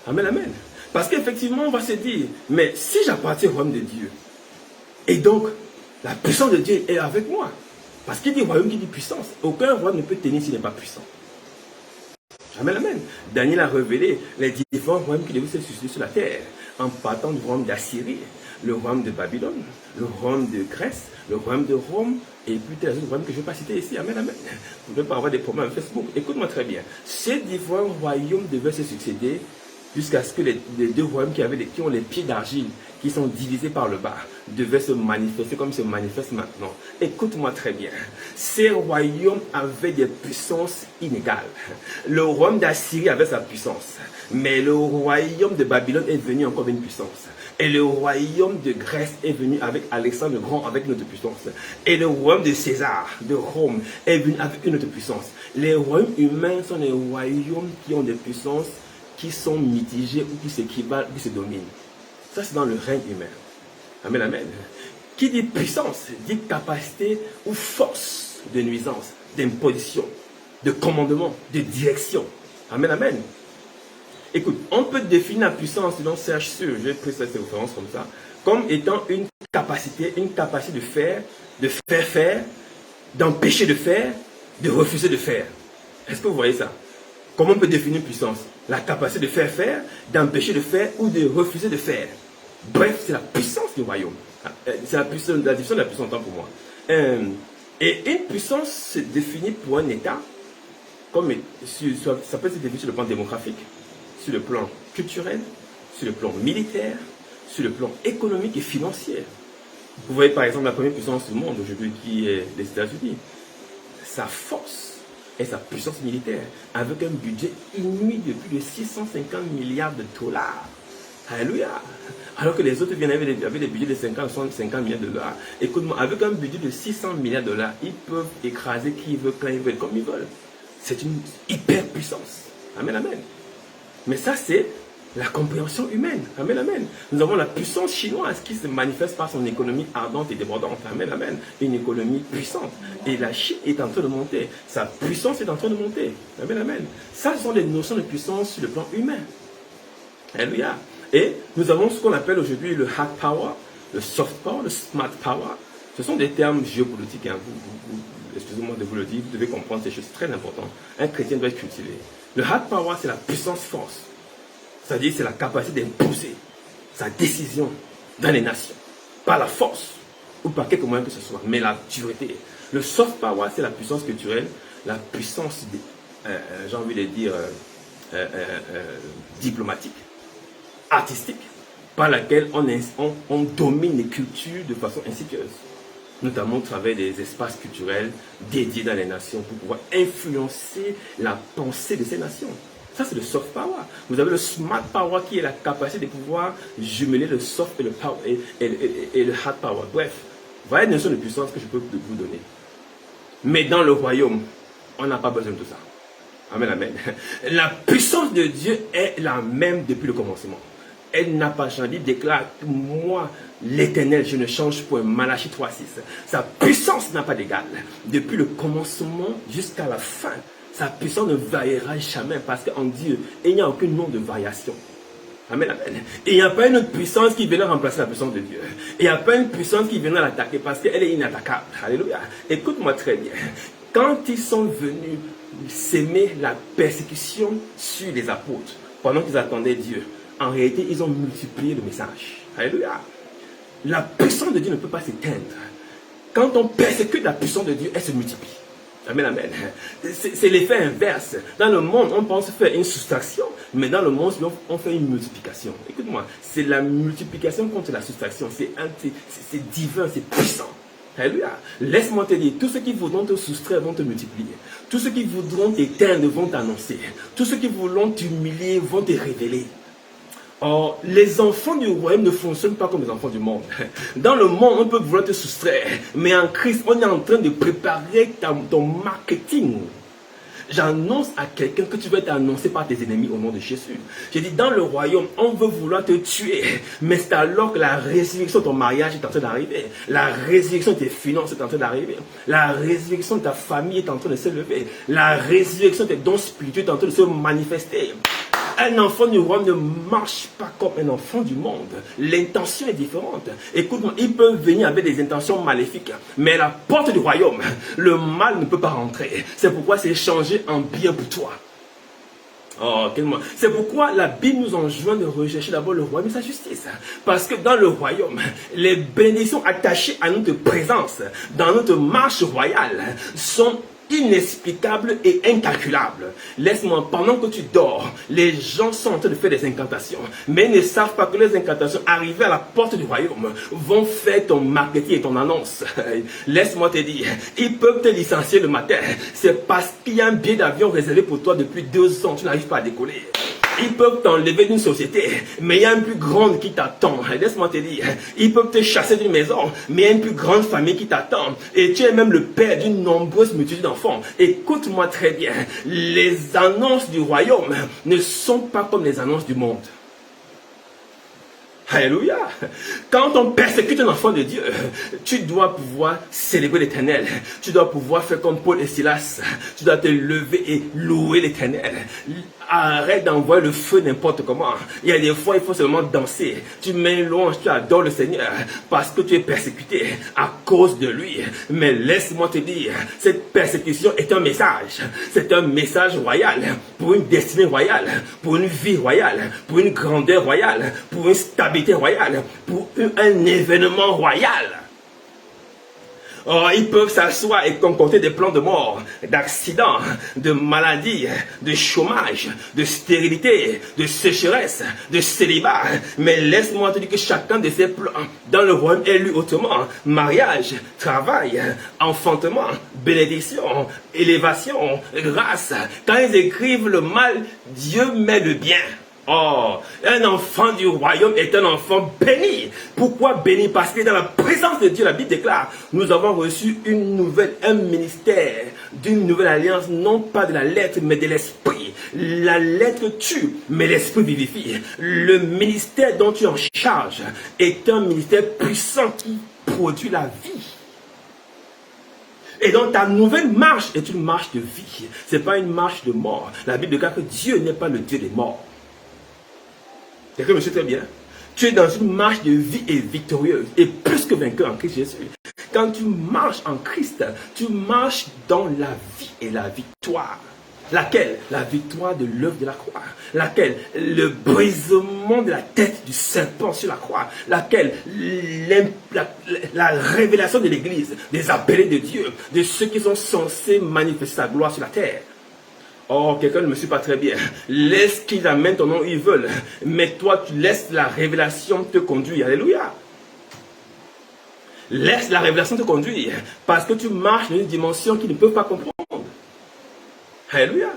Amen, amen. Parce qu'effectivement, on va se dire, mais si j'appartiens au royaume de Dieu, et donc la puissance de Dieu est avec moi. Parce qu'il dit royaume, qui dit puissance. Aucun royaume ne peut tenir s'il n'est pas puissant. Amen, amen. Daniel a révélé les différents royaumes qui devaient se susciter sur la terre, en partant du royaume d'Assyrie, le royaume de Babylone, le royaume de Grèce, le royaume de Rome, et puis les autres royaumes que je ne vais pas citer ici. Amen, amen. Vous ne pouvez pas avoir des problèmes avec Facebook. Écoute-moi très bien. Ces différents royaumes devaient se succéder jusqu'à ce que les deux royaumes qui ont les pieds d'argile, qui sont divisés par le bas, devaient se manifester comme ils se manifestent maintenant. Écoute-moi très bien. Ces royaumes avaient des puissances inégales. Le royaume d'Assyrie avait sa puissance, mais le royaume de Babylone est venu encore avec une puissance. Et le royaume de Grèce est venu avec Alexandre le Grand, avec une autre puissance. Et le royaume de César, de Rome, est venu avec une autre puissance. Les royaumes humains sont des royaumes qui ont des puissances qui sont mitigées ou qui s'équivalent, qui se dominent. Ça, c'est dans le règne humain. Amen, amen. Qui dit puissance, dit capacité ou force de nuisance, d'imposition, de commandement, de direction. Amen, amen. Écoute, on peut définir la puissance selon Serge Sur, j'ai pris cette référence comme ça, comme étant une capacité de faire faire, d'empêcher de faire, de refuser de faire. Est-ce que vous voyez ça? Comment on peut définir une puissance? La capacité de faire, d'empêcher de faire ou de refuser de faire. Bref, c'est la puissance du royaume. C'est la définition de la puissance pour moi. Et une puissance se définit pour un État, comme ça peut se définir sur le plan démographique, sur le plan culturel, sur le plan militaire, sur le plan économique et financier. Vous voyez par exemple la première puissance du monde aujourd'hui qui est les États-Unis. Sa force et sa puissance militaire avec un budget inouï de plus de 650 milliards de dollars. Alléluia. Alors que les autres viennent avec des budgets de 50 milliards de dollars. Écoute-moi, avec un budget de 600 milliards de dollars, ils peuvent écraser qui ils veulent, quand ils veulent, comme ils veulent. C'est une hyper puissance. Amen, amen. Mais ça, c'est la compréhension humaine. Amen, amen. Nous avons la puissance chinoise qui se manifeste par son économie ardente et débordante. Amen, amen. Une économie puissante. Et la Chine est en train de monter. Sa puissance est en train de monter. Amen, amen. Ça, ce sont des notions de puissance sur le plan humain. Alléluia. Et nous avons ce qu'on appelle aujourd'hui le hard power, le soft power, le smart power. Ce sont des termes géopolitiques. Hein. Excusez-moi de vous le dire, vous devez comprendre ces choses très importantes. Un chrétien doit être cultivé. Le hard power, c'est la puissance force. C'est-à-dire, c'est la capacité d'imposer sa décision dans les nations, par la force, ou par quelque moyen que ce soit, mais la dureté. Le soft power, c'est la puissance culturelle, la puissance, j'ai envie de dire, diplomatique, artistique, par laquelle on domine les cultures de façon insidieuse, notamment au travers des espaces culturels dédiés dans les nations pour pouvoir influencer la pensée de ces nations. Ça, c'est le soft power. Vous avez le smart power qui est la capacité de pouvoir jumeler le soft et le, power, et le hard power. Bref, voilà une notion de puissance que je peux vous donner. Mais dans le royaume, on n'a pas besoin de tout ça. Amen, amen. La puissance de Dieu est la même depuis le commencement. Elle n'a pas changé. Il déclare que moi, l'Éternel, je ne change point. Malachie 3:6. Sa puissance n'a pas d'égal. Depuis le commencement jusqu'à la fin, sa puissance ne variera jamais parce qu'en Dieu, il n'y a aucun nom de variation. Amen, amen. Et il n'y a pas une puissance qui viendra remplacer la puissance de Dieu. Il n'y a pas une puissance qui viendra l'attaquer parce qu'elle est inattaquable. Alléluia. Écoute-moi très bien. Quand ils sont venus s'aimer la persécution sur les apôtres, pendant qu'ils attendaient Dieu, en réalité, ils ont multiplié le message. Alléluia. La puissance de Dieu ne peut pas s'éteindre. Quand on persécute la puissance de Dieu, elle se multiplie. Amen, amen. C'est l'effet inverse. Dans le monde, on pense faire une soustraction, mais dans le monde, on fait une multiplication. Écoute-moi, c'est la multiplication contre la soustraction. C'est divin, c'est puissant. Alléluia. Laisse-moi te dire, tous ceux qui voudront te soustraire vont te multiplier. Tous ceux qui voudront t'éteindre vont t'annoncer. Tous ceux qui voudront t'humilier vont te révéler. Or, les enfants du royaume ne fonctionnent pas comme les enfants du monde. Dans le monde, on peut vouloir te soustraire, mais en Christ, on est en train de préparer ton marketing. J'annonce à quelqu'un que tu vas être annoncé par tes ennemis au nom de Jésus. J'ai dit, dans le royaume, on veut vouloir te tuer, mais c'est alors que la résurrection de ton mariage est en train d'arriver. La résurrection de tes finances est en train d'arriver. La résurrection de ta famille est en train de se lever. La résurrection de tes dons spirituels est en train de se manifester. Un enfant du royaume ne marche pas comme un enfant du monde. L'intention est différente. Écoute-moi, ils peuvent venir avec des intentions maléfiques, mais à la porte du royaume, le mal ne peut pas rentrer. C'est pourquoi c'est changé en bien pour toi. Oh, c'est pourquoi la Bible nous enjoint de rechercher d'abord le royaume et sa justice. Parce que dans le royaume, les bénédictions attachées à notre présence, dans notre marche royale, sont inexplicable et incalculable. Laisse-moi, pendant que tu dors, les gens sont en train de faire des incantations, mais ils ne savent pas que les incantations arrivées à la porte du royaume vont faire ton marketing et ton annonce. Laisse-moi te dire, ils peuvent te licencier le matin, c'est parce qu'il y a un billet d'avion réservé pour toi depuis 2 ans, tu n'arrives pas à décoller. Ils peuvent t'enlever d'une société, mais il y a une plus grande qui t'attend. Laisse-moi te dire, ils peuvent te chasser d'une maison, mais il y a une plus grande famille qui t'attend. Et tu es même le père d'une nombreuse multitude d'enfants. Écoute-moi très bien, les annonces du royaume ne sont pas comme les annonces du monde. Alléluia. Quand on persécute un enfant de Dieu, tu dois pouvoir célébrer l'Éternel. Tu dois pouvoir faire comme Paul et Silas. Tu dois te lever et louer l'Éternel. Arrête d'envoyer le feu n'importe comment. Il y a des fois, il faut seulement danser. Tu mets une louange, tu adores le Seigneur parce que tu es persécuté à cause de lui. Mais laisse-moi te dire, cette persécution est un message. C'est un message royal pour une destinée royale, pour une vie royale, pour une grandeur royale, pour une stabilité royale, pour un événement royal. Oh, ils peuvent s'asseoir et concocter des plans de mort, d'accidents, de maladies, de chômage, de stérilité, de sécheresse, de célibat. Mais laisse-moi te dire que chacun de ces plans dans le royaume est lu autrement. Mariage, travail, enfantement, bénédiction, élévation, grâce. Quand ils écrivent le mal, Dieu met le bien. Oh, un enfant du royaume est un enfant béni. Pourquoi béni? Parce que dans la présence de Dieu, la Bible déclare, nous avons reçu un ministère d'une nouvelle alliance, non pas de la lettre, mais de l'esprit. La lettre tue, mais l'esprit vivifie. Le ministère dont tu es en charge est un ministère puissant qui produit la vie. Et donc ta nouvelle marche est une marche de vie. Ce n'est pas une marche de mort. La Bible déclare que Dieu n'est pas le Dieu des morts. Quelqu'un me suit très bien. Tu es dans une marche de vie et victorieuse et plus que vainqueur en Christ Jésus. Quand tu marches en Christ, tu marches dans la vie et la victoire. Laquelle? La victoire de l'œuvre de la croix. Laquelle? Le brisement de la tête du serpent sur la croix. Laquelle? La révélation de l'Église, des appelés de Dieu, de ceux qui sont censés manifester sa gloire sur la terre. Oh, quelqu'un ne me suit pas très bien. Laisse qu'ils amènent ton nom où ils veulent. Mais toi, tu laisses la révélation te conduire. Alléluia. Laisse la révélation te conduire. Parce que tu marches dans une dimension qu'ils ne peuvent pas comprendre. Alléluia.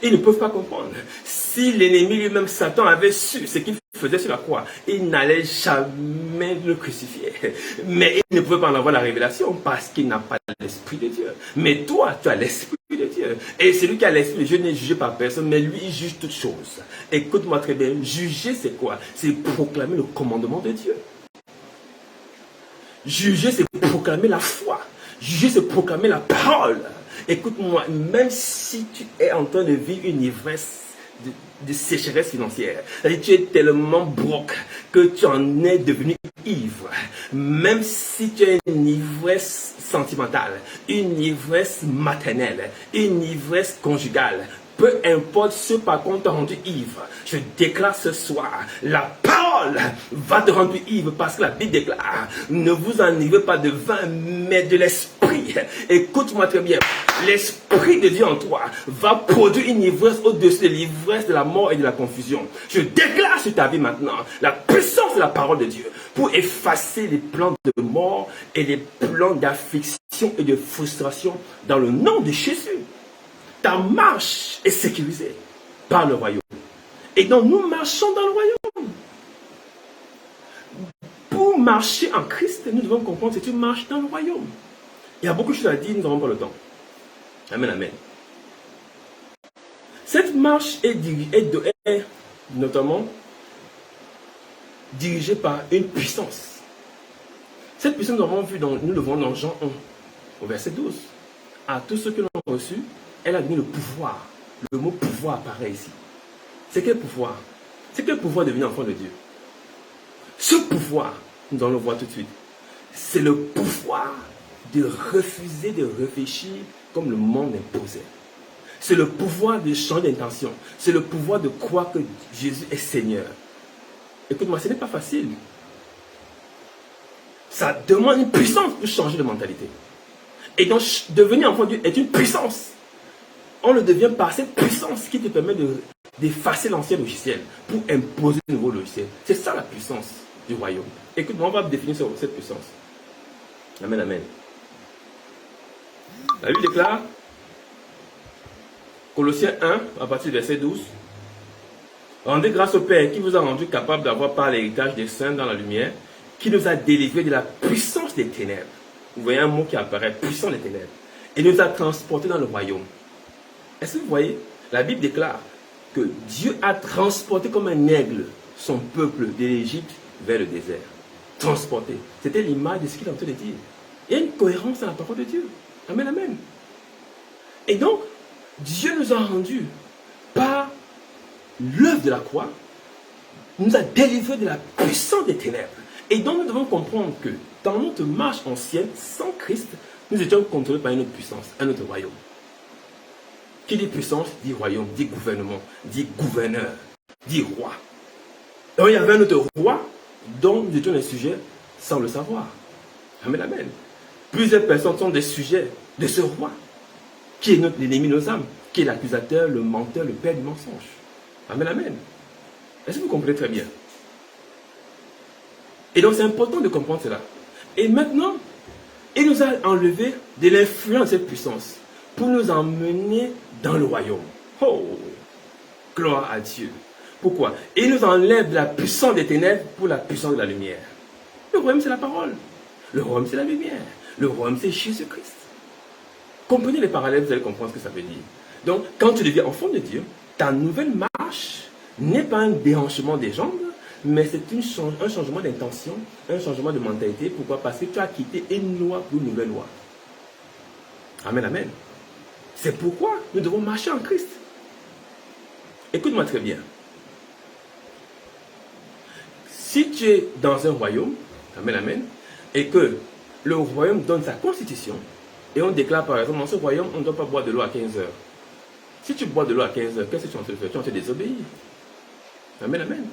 Ils ne peuvent pas comprendre. Si l'ennemi lui-même, Satan, avait su ce qu'il faisait sur la croix, il n'allait jamais le crucifier. Mais il ne pouvait pas en avoir la révélation parce qu'il n'a pas l'Esprit de Dieu. Mais toi, tu as l'Esprit de Dieu. Et celui qui a l'Esprit de Dieu n'est jugé par personne, mais lui, il juge toutes choses. Écoute-moi très bien. Juger, c'est quoi? C'est proclamer le commandement de Dieu. Juger, c'est proclamer la foi. Juger, c'est proclamer la parole. Écoute-moi, même si tu es en train de vivre une ivresse de sécheresse financière, c'est-à-dire tu es tellement broke que tu en es devenu ivre, même si tu as une ivresse sentimentale, une ivresse maternelle, une ivresse conjugale, peu importe ce par quoi on t'a rendu ivre, je déclare ce soir, la parole va te rendre ivre parce que la Bible déclare, ne vous enivrez pas de vin, mais de l'esprit. Écoute-moi très bien, l'esprit de Dieu en toi va produire une ivresse au-dessus de l'ivresse de la mort et de la confusion. Je déclare sur ta vie maintenant la puissance de la parole de Dieu pour effacer les plans de mort et les plans d'affliction et de frustration dans le nom de Jésus. Ta marche est sécurisée par le royaume. Et donc nous marchons dans le royaume. Pour marcher en Christ, nous devons comprendre que tu marches dans le royaume. Il y a beaucoup de choses à dire, nous n'avons pas le temps. Amen, amen. Cette marche est notamment dirigée par une puissance. Cette puissance, nous le voyons dans Jean 1, au verset 12. À tous ceux qui l'ont reçu, elle a donné le pouvoir. Le mot pouvoir apparaît ici. C'est quel pouvoir? C'est quel pouvoir de devenir enfant de Dieu? Ce pouvoir, nous allons le voir tout de suite, c'est le pouvoir de refuser de réfléchir comme le monde imposait. C'est le pouvoir de changer d'intention. C'est le pouvoir de croire que Jésus est Seigneur. Écoute-moi, ce n'est pas facile. Ça demande une puissance pour changer de mentalité. Et donc, devenir enfant de Dieu est une puissance. On le devient par cette puissance qui te permet d'effacer l'ancien logiciel pour imposer de nouveaux logiciels. C'est ça la puissance du royaume. Écoute-moi, on va définir cette puissance. Amen, amen. La Bible déclare, Colossiens 1, à partir du verset 12, rendez grâce au Père qui vous a rendu capable d'avoir par l'héritage des saints dans la lumière, qui nous a délivrés de la puissance des ténèbres. Vous voyez un mot qui apparaît, puissance des ténèbres. Et nous a transportés dans le royaume. Est-ce que vous voyez? La Bible déclare que Dieu a transporté comme un aigle son peuple de l'Égypte vers le désert. Transporté. C'était l'image de ce qu'il est en train de dire. Il y a une cohérence dans la parole de Dieu. Amen, amen. Et donc, Dieu nous a rendus par l'œuvre de la croix, nous a délivrés de la puissance des ténèbres. Et donc, nous devons comprendre que dans notre marche ancienne, sans Christ, nous étions contrôlés par une autre puissance, un autre royaume. Qui dit puissance, dit royaume, dit gouvernement, dit gouverneur, dit roi. Donc il y avait un autre roi dont nous étions les sujets sans le savoir. Amen, amen. Plusieurs personnes sont des sujets de ce roi, qui est l'ennemi de nos âmes, qui est l'accusateur, le menteur, le père du mensonge. Amen, amen. Est-ce que vous comprenez très bien? Et donc c'est important de comprendre cela. Et maintenant, il nous a enlevé de l'influence de cette puissance pour nous emmener dans le royaume. Oh, gloire à Dieu. Pourquoi? Il nous enlève de la puissance des ténèbres pour la puissance de la lumière. Le royaume, c'est la parole. Le royaume, c'est la lumière. Le royaume, c'est Jésus-Christ. Comprenez les parallèles, vous allez comprendre ce que ça veut dire. Donc, quand tu deviens enfant de Dieu, ta nouvelle marche n'est pas un déhanchement des jambes, mais c'est un changement d'intention, un changement de mentalité. Pourquoi? Parce que tu as quitté une loi pour une nouvelle loi. Amen, amen. C'est pourquoi nous devons marcher en Christ. Écoute-moi très bien. Si tu es dans un royaume, amen, amen, et que le royaume donne sa constitution, et on déclare par exemple, dans ce royaume, on ne doit pas boire de l'eau à 15 heures. Si tu bois de l'eau à 15 heures, qu'est-ce que tu es en train de faire? Tu es en train de désobéir. Amen, amen.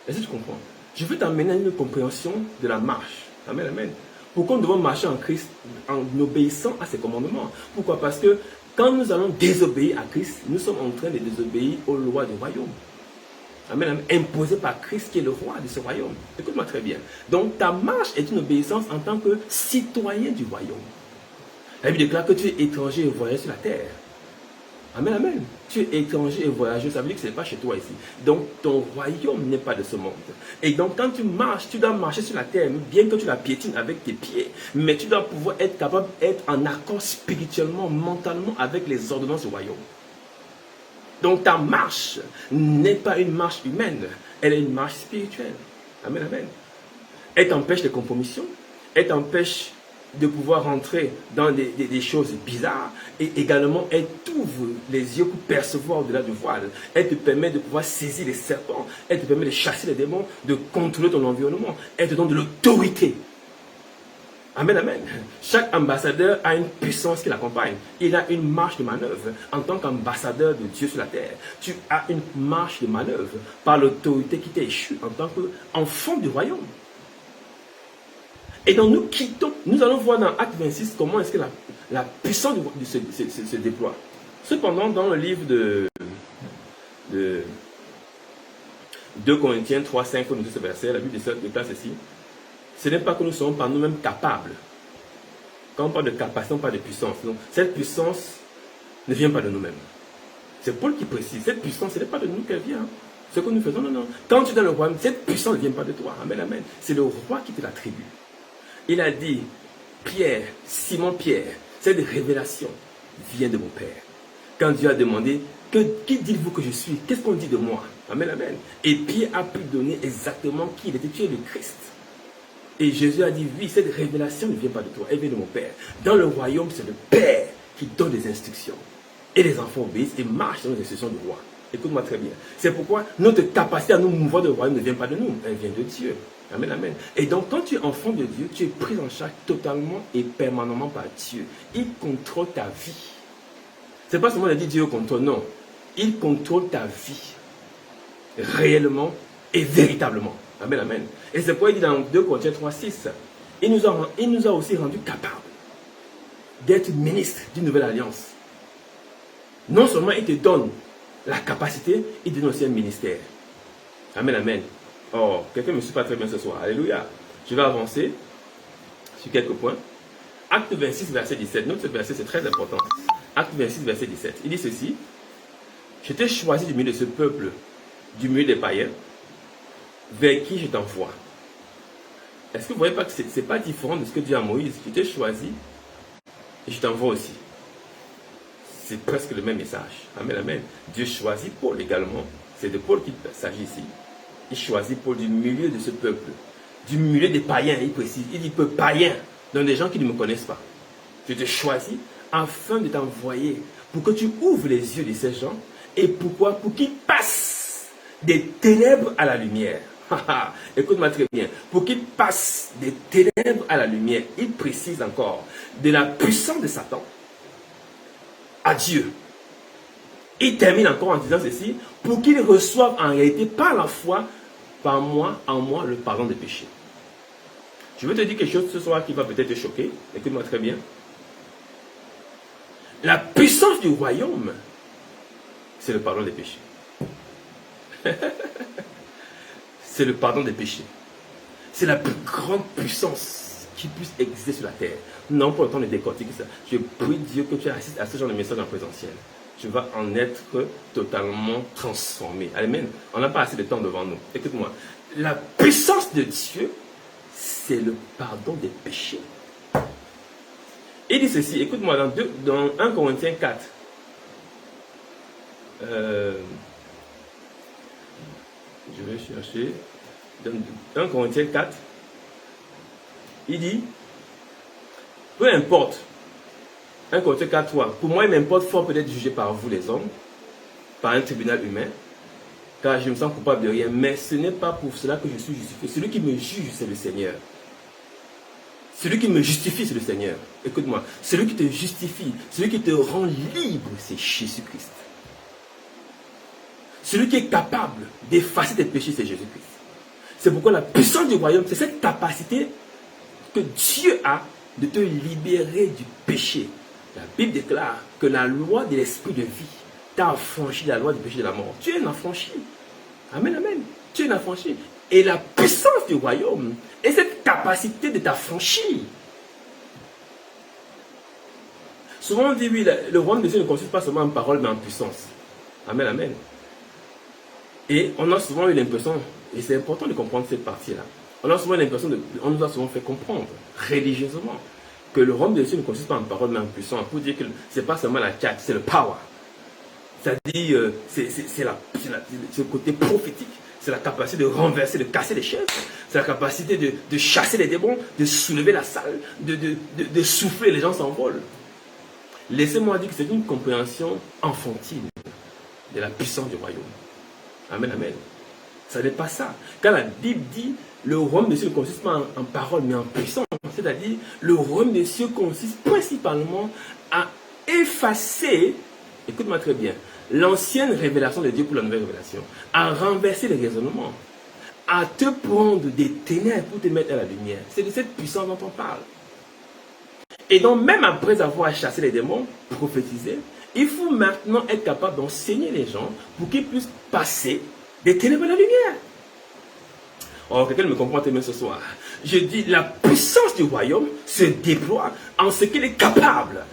Est-ce que tu comprends? Je veux t'amener à une compréhension de la marche. Amen, amen. Pourquoi nous devons marcher en Christ en obéissant à ses commandements? Pourquoi? Parce que quand nous allons désobéir à Christ, nous sommes en train de désobéir aux lois du royaume. Amen, amen. Imposé par Christ qui est le roi de ce royaume. Écoute-moi très bien. Donc ta marche est une obéissance en tant que citoyen du royaume. La Bible déclare que tu es étranger et voyageur sur la terre. Amen, amen. Tu es étranger et voyageur, ça veut dire que ce n'est pas chez toi ici. Donc ton royaume n'est pas de ce monde. Et donc quand tu marches, tu dois marcher sur la terre, bien que tu la piétines avec tes pieds. Mais tu dois pouvoir être capable d'être en accord spirituellement, mentalement avec les ordonnances du royaume. Donc ta marche n'est pas une marche humaine, elle est une marche spirituelle. Amen, amen. Elle t'empêche de compromission, elle t'empêche de pouvoir rentrer dans des choses bizarres, et également elle t'ouvre les yeux pour percevoir au-delà du voile. Elle te permet de pouvoir saisir les serpents, elle te permet de chasser les démons, de contrôler ton environnement, elle te donne de l'autorité. Amen, amen. Chaque ambassadeur a une puissance qui l'accompagne. Il a une marche de manœuvre. En tant qu'ambassadeur de Dieu sur la terre, tu as une marche de manœuvre par l'autorité qui t'est échue en tant qu'enfant du royaume. Et donc nous allons voir dans Acte 26 comment est-ce que la puissance se déploie. Cependant, dans le livre de 2 Corinthiens 3, 5, pour nous ce verset, la Bible déclare ceci. Ce n'est pas que nous sommes par nous-mêmes capables. Quand on parle de capacité, on parle de puissance. Donc, cette puissance ne vient pas de nous-mêmes. C'est Paul qui précise. Cette puissance, ce n'est pas de nous qu'elle vient. Ce que nous faisons, non, non. Quand tu es dans le royaume, cette puissance ne vient pas de toi. Amen, amen. C'est le roi qui te l'attribue. Il a dit, Pierre, Simon Pierre, cette révélation vient de mon Père. Quand Dieu a demandé, qui dites-vous que je suis? Qu'est-ce qu'on dit de moi? Amen, amen. Et Pierre a pu donner exactement qui il était. Tu es le Christ. Et Jésus a dit, oui, cette révélation ne vient pas de toi, elle vient de mon Père. Dans le royaume, c'est le Père qui donne des instructions. Et les enfants obéissent et marchent dans les instructions du roi. Écoute-moi très bien. C'est pourquoi notre capacité à nous mouvoir de royaume ne vient pas de nous, elle vient de Dieu. Amen, amen. Et donc, quand tu es enfant de Dieu, tu es pris en charge totalement et permanemment par Dieu. Il contrôle ta vie. C'est pas seulement de dire Dieu contrôle, non. Il contrôle ta vie. Réellement et véritablement. Amen, amen. Et c'est pourquoi il dit dans 2 Corinthiens 3, 6, il nous a aussi rendu capables d'être ministres d'une nouvelle alliance. Non seulement il te donne la capacité, il te donne aussi un ministère. Amen, amen. Oh, quelqu'un ne me suit pas très bien ce soir. Alléluia. Je vais avancer sur quelques points. Acte 26, verset 17. Note ce verset, c'est très important. Acte 26, verset 17. Il dit ceci. Je t'ai choisi du milieu de ce peuple, du milieu des païens, vers qui je t'envoie. Est-ce que vous ne voyez pas que ce n'est pas différent de ce que dit à Moïse? Je t'ai choisi et je t'envoie aussi. C'est presque le même message. Amen, amen. Dieu choisit Paul également. C'est de Paul qu'il s'agit ici. Il choisit Paul du milieu de ce peuple. Du milieu des païens, il précise. Il dit peu païens, donc des gens qui ne me connaissent pas. Je te choisis afin de t'envoyer pour que tu ouvres les yeux de ces gens. Et pourquoi? Pour qu'ils passent des ténèbres à la lumière. Écoute-moi très bien. Pour qu'ils passent des ténèbres à la lumière, il précise encore de la puissance de Satan à Dieu. Il termine encore en disant ceci, pour qu'ils reçoivent en réalité par la foi, par moi, en moi, le pardon des péchés. Je veux te dire quelque chose ce soir qui va peut-être te choquer. Écoute-moi très bien. La puissance du royaume, c'est le pardon des péchés. C'est le pardon des péchés. C'est la plus grande puissance qui puisse exister sur la terre. Non, pour le temps de décortiquer ça. Je prie Dieu que tu assistes à ce genre de message en présentiel. Tu vas en être totalement transformé. Amen. On n'a pas assez de temps devant nous. Écoute-moi. La puissance de Dieu, c'est le pardon des péchés. Il dit ceci. Écoute-moi, dans 1 Corinthiens 4. Je vais chercher. Dans 1 Corinthiens 4. Il dit, peu importe. 1 Corinthiens 4, 3. Pour moi, il m'importe fort peut-être jugé par vous les hommes, par un tribunal humain, car je me sens coupable de rien. Mais ce n'est pas pour cela que je suis justifié. Celui qui me juge, c'est le Seigneur. Celui qui me justifie, c'est le Seigneur. Écoute-moi, celui qui te justifie, celui qui te rend libre, c'est Jésus-Christ. Celui qui est capable d'effacer tes péchés, c'est Jésus-Christ. C'est pourquoi la puissance du royaume, c'est cette capacité que Dieu a de te libérer du péché. La Bible déclare que la loi de l'esprit de vie t'a affranchi de la loi du péché et de la mort. Tu es un affranchi. Amen, amen. Tu es un affranchi. Et la puissance du royaume est cette capacité de t'affranchir. Souvent on dit, oui, le royaume de Dieu ne consiste pas seulement en parole, mais en puissance. Amen, amen. Et on a souvent eu l'impression, et c'est important de comprendre cette partie-là, on a souvent l'impression, on nous a souvent fait comprendre, religieusement, que le royaume de Dieu ne consiste pas en parole, mais en puissance. Pour dire que ce n'est pas seulement la tchatch, c'est le power. C'est-à-dire, c'est le côté prophétique. C'est la capacité de renverser, de casser les chaises. C'est la capacité de chasser les démons, de soulever la salle, de souffler, les gens s'envolent. Laissez-moi dire que c'est une compréhension enfantine de la puissance du royaume. Amen, amen. Ça n'est pas ça. Quand la Bible dit le royaume de Dieu ne consiste pas en parole, mais en puissance, c'est-à-dire le royaume de Dieu consiste principalement à effacer, écoute-moi très bien, l'ancienne révélation de Dieu pour la nouvelle révélation, à renverser les raisonnements, à te prendre des ténèbres pour te mettre à la lumière. C'est de cette puissance dont on parle. Et donc, même après avoir chassé les démons, prophétisé, il faut maintenant être capable d'enseigner les gens pour qu'ils puissent passer des ténèbres à la lumière. Oh, quelqu'un me comprend très bien ce soir. Je dis, la puissance du royaume se déploie en ce qu'il est capable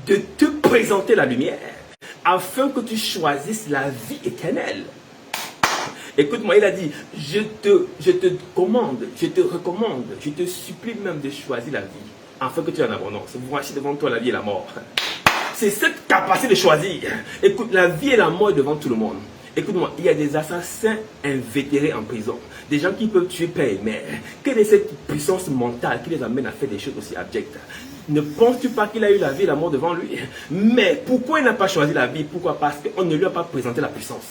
de te présenter la lumière afin que tu choisisses la vie éternelle. Écoute-moi, il a dit, je te commande, je te recommande, je te supplie même de choisir la vie afin que tu aies en abondance. Voici devant toi la vie et la mort. C'est cette capacité de choisir. Écoute, la vie et la mort est devant tout le monde. Écoute-moi, il y a des assassins invétérés en prison. Des gens qui peuvent tuer père et mère. Quelle est cette puissance mentale qui les amène à faire des choses aussi abjectes? Ne penses-tu pas qu'il a eu la vie et la mort devant lui? Mais pourquoi il n'a pas choisi la vie? Pourquoi? Parce qu'on ne lui a pas présenté la puissance.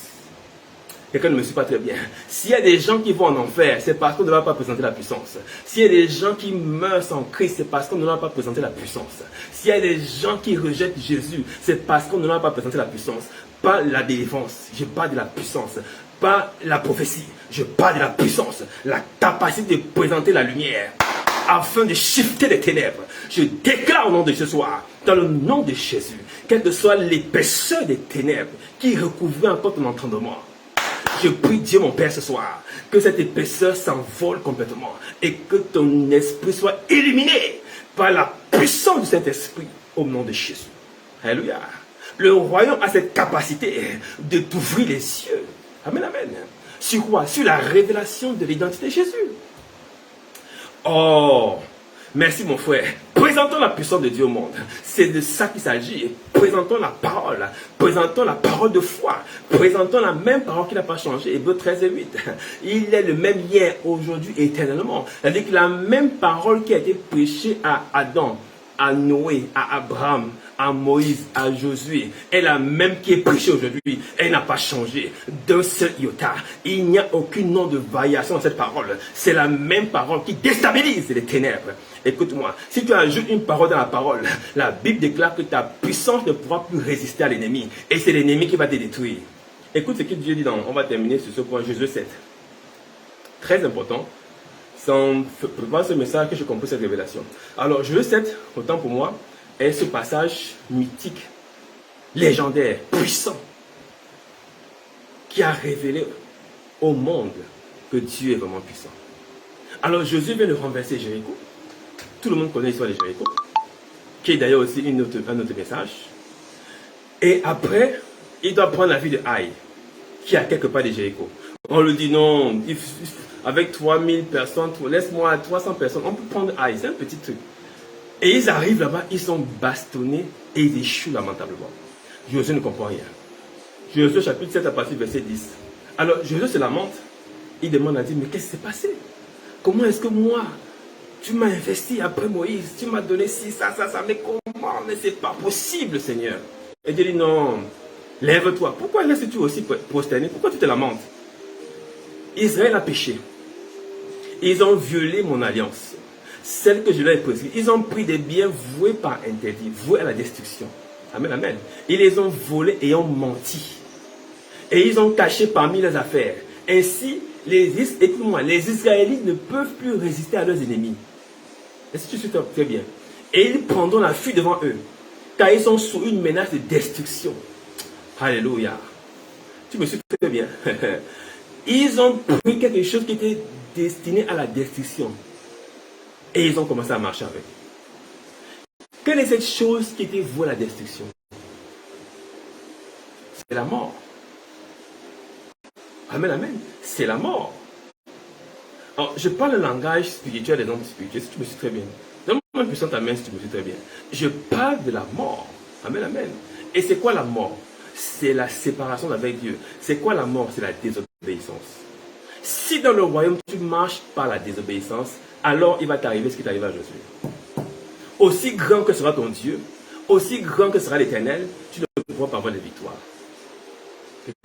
Quelqu'un ne me suit pas très bien. S'il y a des gens qui vont en enfer, c'est parce qu'on ne leur a pas présenté la puissance. S'il y a des gens qui meurent sans Christ, c'est parce qu'on ne leur a pas présenté la puissance. S'il y a des gens qui rejettent Jésus, c'est parce qu'on ne leur a pas présenté la puissance. Pas la délivrance, je parle de la puissance. Pas la prophétie, je parle de la puissance. La capacité de présenter la lumière afin de shifter les ténèbres. Je déclare au nom de ce soir, dans le nom de Jésus, quelle que soit l'épaisseur des ténèbres qui recouvrait encore ton entendement, je prie Dieu mon Père ce soir, que cette épaisseur s'envole complètement et que ton esprit soit illuminé par la puissance du Saint-Esprit au nom de Jésus. Alléluia. Le royaume a cette capacité de t'ouvrir les yeux. Amen, amen. Sur quoi? Sur la révélation de l'identité de Jésus. Oh, merci mon frère. Présentons la puissance de Dieu au monde. C'est de ça qu'il s'agit. Présentons la parole. Présentons la parole de foi. Présentons la même parole qui n'a pas changé. Hébreux 13 et 8. Il est le même hier, aujourd'hui et éternellement. C'est-à-dire que la même parole qui a été prêchée à Adam, à Noé, à Abraham, à Moïse, à Josué, est la même qui est prêchée aujourd'hui. Elle n'a pas changé d'un seul iota. Il n'y a aucun nom de variation dans cette parole. C'est la même parole qui déstabilise les ténèbres. Écoute-moi, si tu ajoutes une parole dans la parole, la Bible déclare que ta puissance ne pourra plus résister à l'ennemi. Et c'est l'ennemi qui va te détruire. Écoute ce que Dieu dit on va terminer sur ce point, Josué 7. Très important. C'est en préparant ce message que je comprends cette révélation. Alors, Josué 7, autant pour moi, est ce passage mythique, légendaire, puissant, qui a révélé au monde que Dieu est vraiment puissant. Alors, Josué vient de renverser Jéricho. Tout le monde connaît l'histoire de Jéricho, qui est d'ailleurs aussi un autre message. Et après, il doit prendre la vie de Haï, qui est à quelques pas de Jéricho. On lui dit non, avec 3000 personnes, laisse-moi 300 personnes, on peut prendre Haï, c'est un petit truc. Et ils arrivent là-bas, ils sont bastonnés et ils échouent lamentablement. Josué ne comprend rien. Josué chapitre 7 à partir du verset 10. Alors Josué se lamente, il demande à Dieu, mais qu'est-ce qui s'est passé? Comment est-ce que moi, tu m'as investi après Moïse, tu m'as donné ci, ça, mais comment? Mais c'est pas possible, Seigneur. Et Dieu dit, non, lève-toi. Pourquoi restes-tu aussi prosterné? Pourquoi tu te lamentes? Israël a péché. Ils ont violé mon alliance. celle que je leur ai prescrite. Ils ont pris des biens voués par interdit, voués à la destruction. Amen, amen. Ils les ont volés et ont menti. Et ils ont caché parmi leurs affaires. Ainsi, écoute-moi, les Israélites ne peuvent plus résister à leurs ennemis. Est-ce que tu suis très bien? Et ils prendront la fuite devant eux, car ils sont sous une menace de destruction. Alléluia. Tu me suis très bien. Ils ont pris quelque chose qui était destiné à la destruction. Et ils ont commencé à marcher avec. Quelle est cette chose qui était vouée à la destruction? C'est la mort. Amen, amen. C'est la mort. Alors, je parle le langage spirituel des hommes spirituels, si tu me suis très bien. Donne-moi une puissance ta main si tu me suis très bien. Je parle de la mort. Amen, amen. Et c'est quoi la mort? C'est la séparation avec Dieu. C'est quoi la mort? C'est la désobéissance. Si dans le royaume tu marches par la désobéissance, alors il va t'arriver ce qui t'arrive à Josué. Aussi grand que sera ton Dieu, aussi grand que sera l'Éternel, tu ne pourras pas avoir de victoire.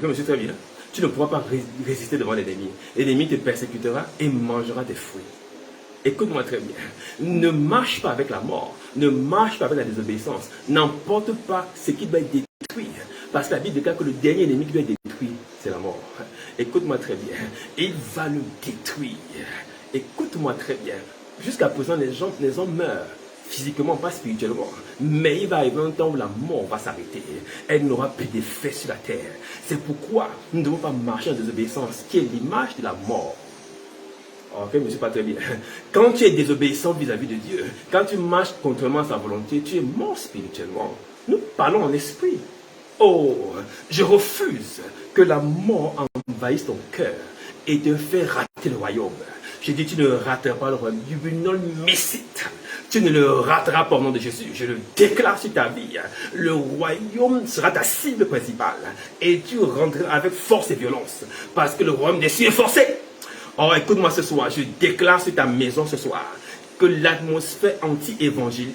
Je me suis très bien. Tu ne pourras pas résister devant l'ennemi. L'ennemi te persécutera et mangera tes fruits. Écoute-moi très bien. Ne marche pas avec la mort. Ne marche pas avec la désobéissance. N'emporte pas ce qui doit être détruit. Parce que la Bible déclare que le dernier ennemi qui doit être détruit, c'est la mort. Écoute-moi très bien. Il va le détruire. Écoute-moi très bien. Jusqu'à présent, les gens meurent. Physiquement, pas spirituellement. Mais il va arriver un temps où la mort va s'arrêter. Elle n'aura plus d'effet sur la terre. C'est pourquoi nous ne devons pas marcher en désobéissance, qui est l'image de la mort. Ok, mais c'est pas très bien. Quand tu es désobéissant vis-à-vis de Dieu, quand tu marches contrairement à sa volonté, tu es mort spirituellement. Nous parlons en esprit. Oh, je refuse que la mort envahisse ton cœur et te fait rater le royaume. Je dis, tu ne rateras pas le royaume. You will not miss it. Tu ne le rateras pas au nom de Jésus. Je le déclare sur ta vie. Le royaume sera ta cible principale. Et tu rentreras avec force et violence. Parce que le royaume des cieux est forcé. Oh, écoute-moi ce soir. Je déclare sur ta maison ce soir que l'atmosphère anti-évangile,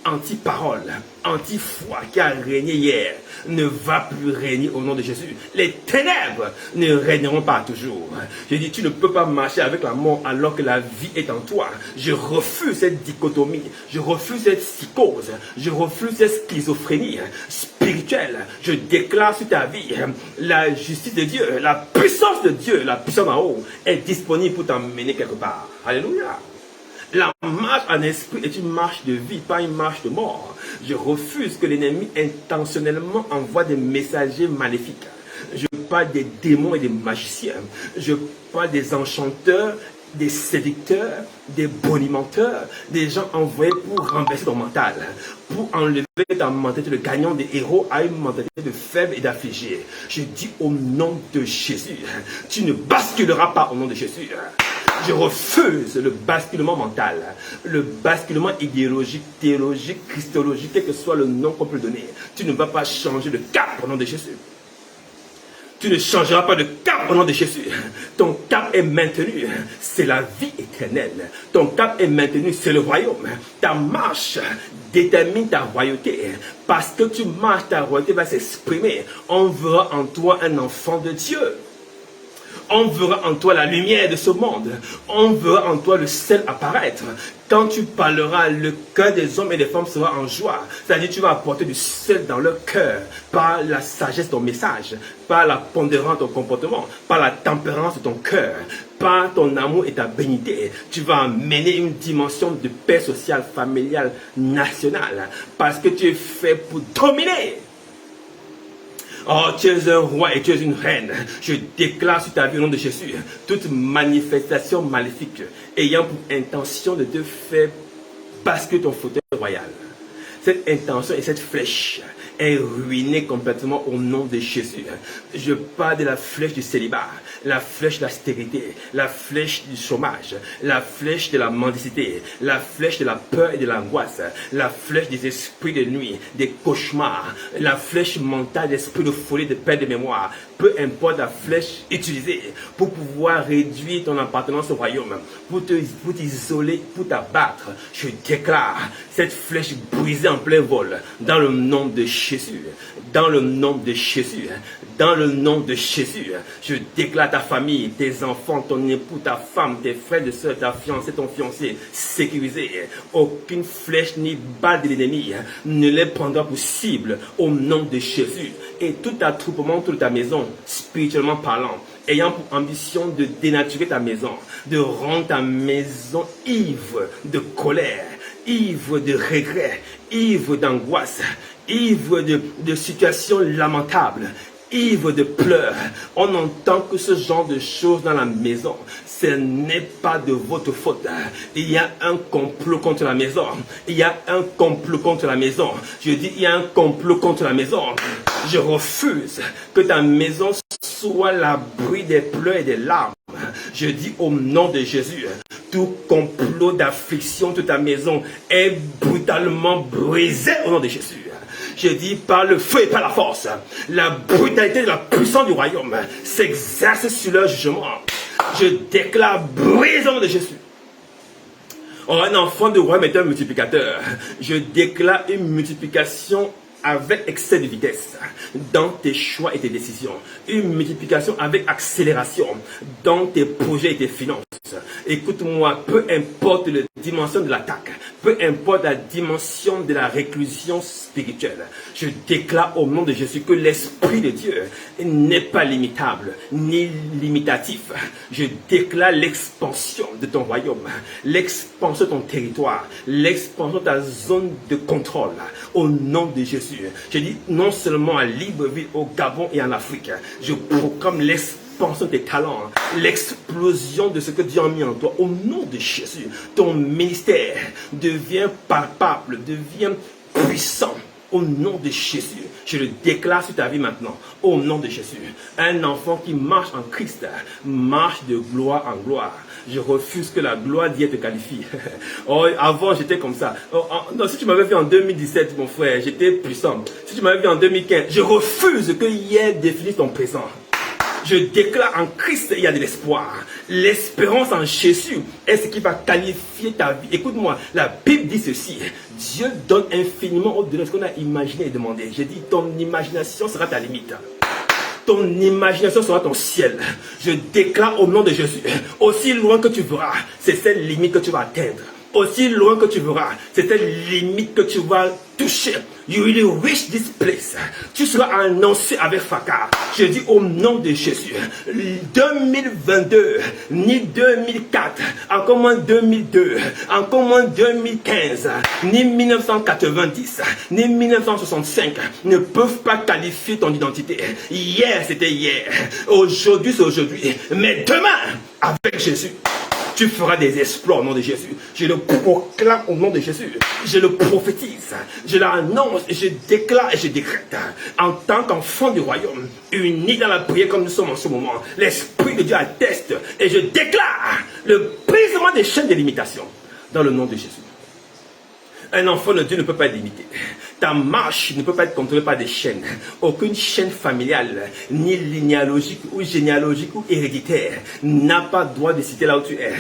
anti-parole, anti-foi qui a régné hier ne va plus régner au nom de Jésus. Les ténèbres ne régneront pas toujours. Je dis, tu ne peux pas marcher avec la mort alors que la vie est en toi. Je refuse cette dichotomie. Je refuse cette psychose. Je refuse cette schizophrénie spirituelle. Je déclare sur ta vie la justice de Dieu, la puissance de Dieu, la puissance en haut est disponible pour t'emmener quelque part. Alléluia. La marche en esprit est une marche de vie, pas une marche de mort. Je refuse que l'ennemi intentionnellement envoie des messagers maléfiques. Je parle des démons et des magiciens. Je parle des enchanteurs, des séducteurs, des bonimenteurs, des gens envoyés pour renverser ton mental, pour enlever ta mentalité de gagnant des héros à une mentalité de faible et d'affligé. Je dis au nom de Jésus, tu ne basculeras pas au nom de Jésus. Je refuse le basculement mental, le basculement idéologique, théologique, christologique, quel que soit le nom qu'on peut donner. Tu ne vas pas changer de cap au nom de Jésus. Tu ne changeras pas de cap au nom de Jésus. Ton cap est maintenu. C'est la vie éternelle. Ton cap est maintenu. C'est le royaume. Ta marche détermine ta royauté. Parce que tu marches, ta royauté va s'exprimer. On verra en toi un enfant de Dieu. On verra en toi la lumière de ce monde. On verra en toi le sel apparaître. Quand tu parleras, le cœur des hommes et des femmes sera en joie. C'est-à-dire tu vas apporter du sel dans leur cœur par la sagesse de ton message, par la pondérance de ton comportement, par la tempérance de ton cœur, par ton amour et ta bénité. Tu vas amener une dimension de paix sociale, familiale, nationale. Parce que tu es fait pour dominer. Oh, tu es un roi et tu es une reine. Je déclare sur ta vie au nom de Jésus toute manifestation maléfique ayant pour intention de te faire basculer ton fauteuil royal. Cette intention et cette flèche est ruinée complètement au nom de Jésus. Je parle de la flèche du célibat, la flèche de l'austérité, la flèche du chômage, la flèche de la mendicité, la flèche de la peur et de l'angoisse, la flèche des esprits de nuit, des cauchemars, la flèche mentale, l'esprit de folie, de perte de mémoire. peu importe la flèche utilisée pour pouvoir réduire ton appartenance au royaume, pour t'isoler, pour t'abattre, je déclare cette flèche brisée en plein vol dans le nom de Jésus, dans le nom de Jésus, dans le nom de Jésus. Je déclare ta famille, tes enfants, ton époux, ta femme, tes frères et sœurs, ta fiancée, ton fiancé sécurisés. Aucune flèche ni balle de l'ennemi ne les prendra pour cible au nom de Jésus. Et tout attroupement de ta maison, spirituellement parlant, ayant pour ambition de dénaturer ta maison, de rendre ta maison ivre de colère, ivre de regret, ivre d'angoisse, ivre de situations lamentables, ivre de pleurs. On n'entend que ce genre de choses dans la maison. Ce n'est pas de votre faute. Il y a un complot contre la maison. Il y a un complot contre la maison. Je dis, il y a un complot contre la maison. Je refuse que ta maison soit l'abri des pleurs et des larmes. Je dis au nom de Jésus, tout complot d'affliction de ta maison est brutalement brisé au nom de Jésus. Je dis par le feu et par la force, la brutalité de la puissance du royaume s'exerce sur leur jugement. Je déclare brisé au nom de Jésus. Or, un enfant de royaume est un multiplicateur. Je déclare une multiplication avec excès de vitesse dans tes choix et tes décisions. Une multiplication avec accélération dans tes projets et tes finances. Écoute-moi, peu importe la dimension de l'attaque, peu importe la dimension de la réclusion spirituelle, je déclare au nom de Jésus que l'Esprit de Dieu n'est pas limitable, ni limitatif. Je déclare l'expansion de ton royaume, l'expansion de ton territoire, l'expansion de ta zone de contrôle, au nom de Jésus. Je dis non seulement à Libreville, au Gabon et en Afrique, je proclame l'expansion de tes talents, l'explosion de ce que Dieu a mis en toi. Au nom de Jésus, ton ministère devient palpable, devient puissant. Au nom de Jésus, je le déclare sur ta vie maintenant. Au nom de Jésus, un enfant qui marche en Christ marche de gloire en gloire. Je refuse que la gloire d'hier te qualifie. Oh, avant, j'étais comme ça. Non, si tu m'avais vu en 2017, mon frère, j'étais puissant. Si tu m'avais vu en 2015, je refuse que hier définisse ton présent. Je déclare en Christ, il y a de l'espoir. L'espérance en Jésus est ce qui va qualifier ta vie. Écoute-moi, la Bible dit ceci. Dieu donne infiniment au-delà de ce qu'on a imaginé et demandé. J'ai dit, ton imagination sera ta limite. Ton imagination sera ton ciel. Je déclare au nom de Jésus, aussi loin que tu verras, c'est cette limite que tu vas atteindre. Aussi loin que tu verras, c'est cette limite que tu vas toucher. You will reach this place. Tu seras annoncé avec fracas. Je dis au nom de Jésus, 2022, ni 2004, encore moins 2002, encore moins 2015, ni 1990, ni 1965 ne peuvent pas qualifier ton identité. Hier, c'était hier. Aujourd'hui, c'est aujourd'hui. Mais demain, avec Jésus, tu feras des exploits au nom de Jésus. Je le proclame au nom de Jésus. Je le prophétise. Je l'annonce et je déclare et je décrète. En tant qu'enfant du royaume, unis dans la prière comme nous sommes en ce moment, l'Esprit de Dieu atteste et je déclare le brisement des chaînes de limitation dans le nom de Jésus. Un enfant de Dieu ne peut pas être limité. Ta marche ne peut pas être contrôlée par des chaînes. Aucune chaîne familiale, ni généalogique ou héréditaire, n'a pas droit de citer là où tu es.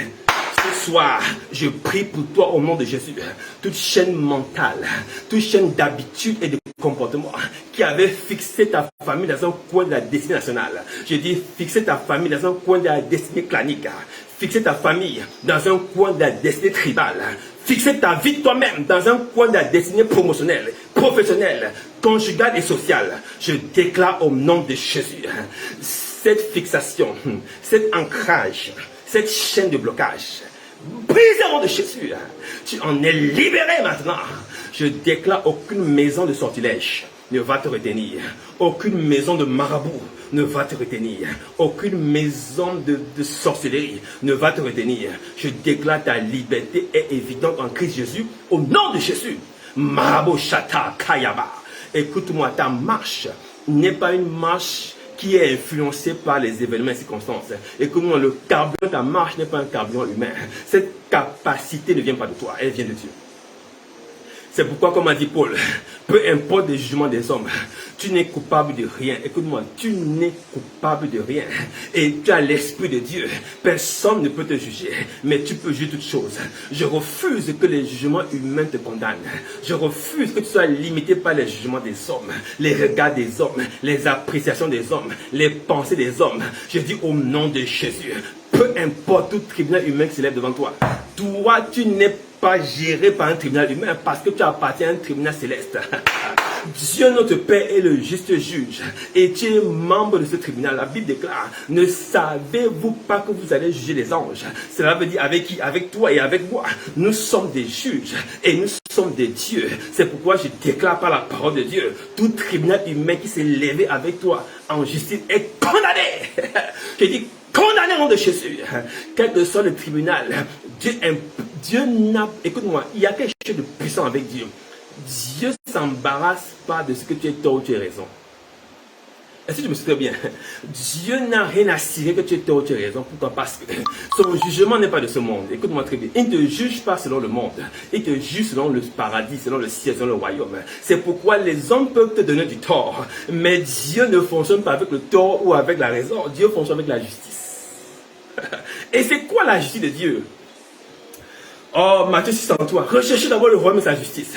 Ce soir, je prie pour toi au nom de Jésus. Toute chaîne mentale, toute chaîne d'habitude et de comportement qui avait fixé ta famille dans un coin de la destinée nationale. Je dis fixer ta famille dans un coin de la destinée clanique. Fixer ta famille dans un coin de la destinée tribale. Fixer ta vie toi-même dans un coin de la destinée promotionnelle, professionnelle, conjugale et sociale. Je déclare au nom de Jésus, cette fixation, cet ancrage, cette chaîne de blocage, brisée au nom de Jésus. Tu en es libéré maintenant. Je déclare aucune maison de sortilège ne va te retenir. Aucune maison de marabout ne va te retenir. Aucune maison de sorcellerie ne va te retenir. Je déclare ta liberté est évidente en Christ Jésus. Au nom de Jésus. Marabout Shata Kayaba. Écoute-moi, ta marche n'est pas une marche qui est influencée par les événements et circonstances. Écoute-moi, le carburant de ta marche n'est pas un carburant humain. Cette capacité ne vient pas de toi, elle vient de Dieu. C'est pourquoi, comme a dit Paul, peu importe le jugement des hommes, tu n'es coupable de rien. Écoute-moi, tu n'es coupable de rien. Et tu as l'Esprit de Dieu. Personne ne peut te juger, mais tu peux juger toutes choses. Je refuse que les jugements humains te condamnent. Je refuse que tu sois limité par les jugements des hommes, les regards des hommes, les appréciations des hommes, les pensées des hommes. Je dis au nom de Jésus, peu importe tout tribunal humain qui s'élève devant toi, toi, tu n'es pas géré par un tribunal humain parce que tu appartiens à un tribunal céleste. Dieu notre Père est le juste juge et tu es membre de ce tribunal. La Bible déclare, ne savez-vous pas que vous allez juger les anges? Cela veut dire avec qui? Avec toi et avec moi. Nous sommes des juges et nous sommes des dieux. C'est pourquoi je déclare par la parole de Dieu, tout tribunal humain qui s'est levé avec toi en justice est condamné. Je dis condamné au nom de Jésus. Quel que soit le tribunal, Dieu n'a... Écoute-moi, il y a quelque chose de puissant avec Dieu. Dieu ne s'embarrasse pas de ce que tu aies tort ou tu aies raison. Est-ce que tu me suis très bien? Dieu n'a rien à cirer que tu aies tort ou tu aies raison. Pourquoi? Parce que son jugement n'est pas de ce monde. Écoute-moi très bien. Il ne te juge pas selon le monde. Il te juge selon le paradis, selon le ciel, selon le royaume. C'est pourquoi les hommes peuvent te donner du tort. Mais Dieu ne fonctionne pas avec le tort ou avec la raison. Dieu fonctionne avec la justice. Et c'est quoi la justice de Dieu? Oh, Matthieu 603, recherchez d'abord le royaume et sa justice.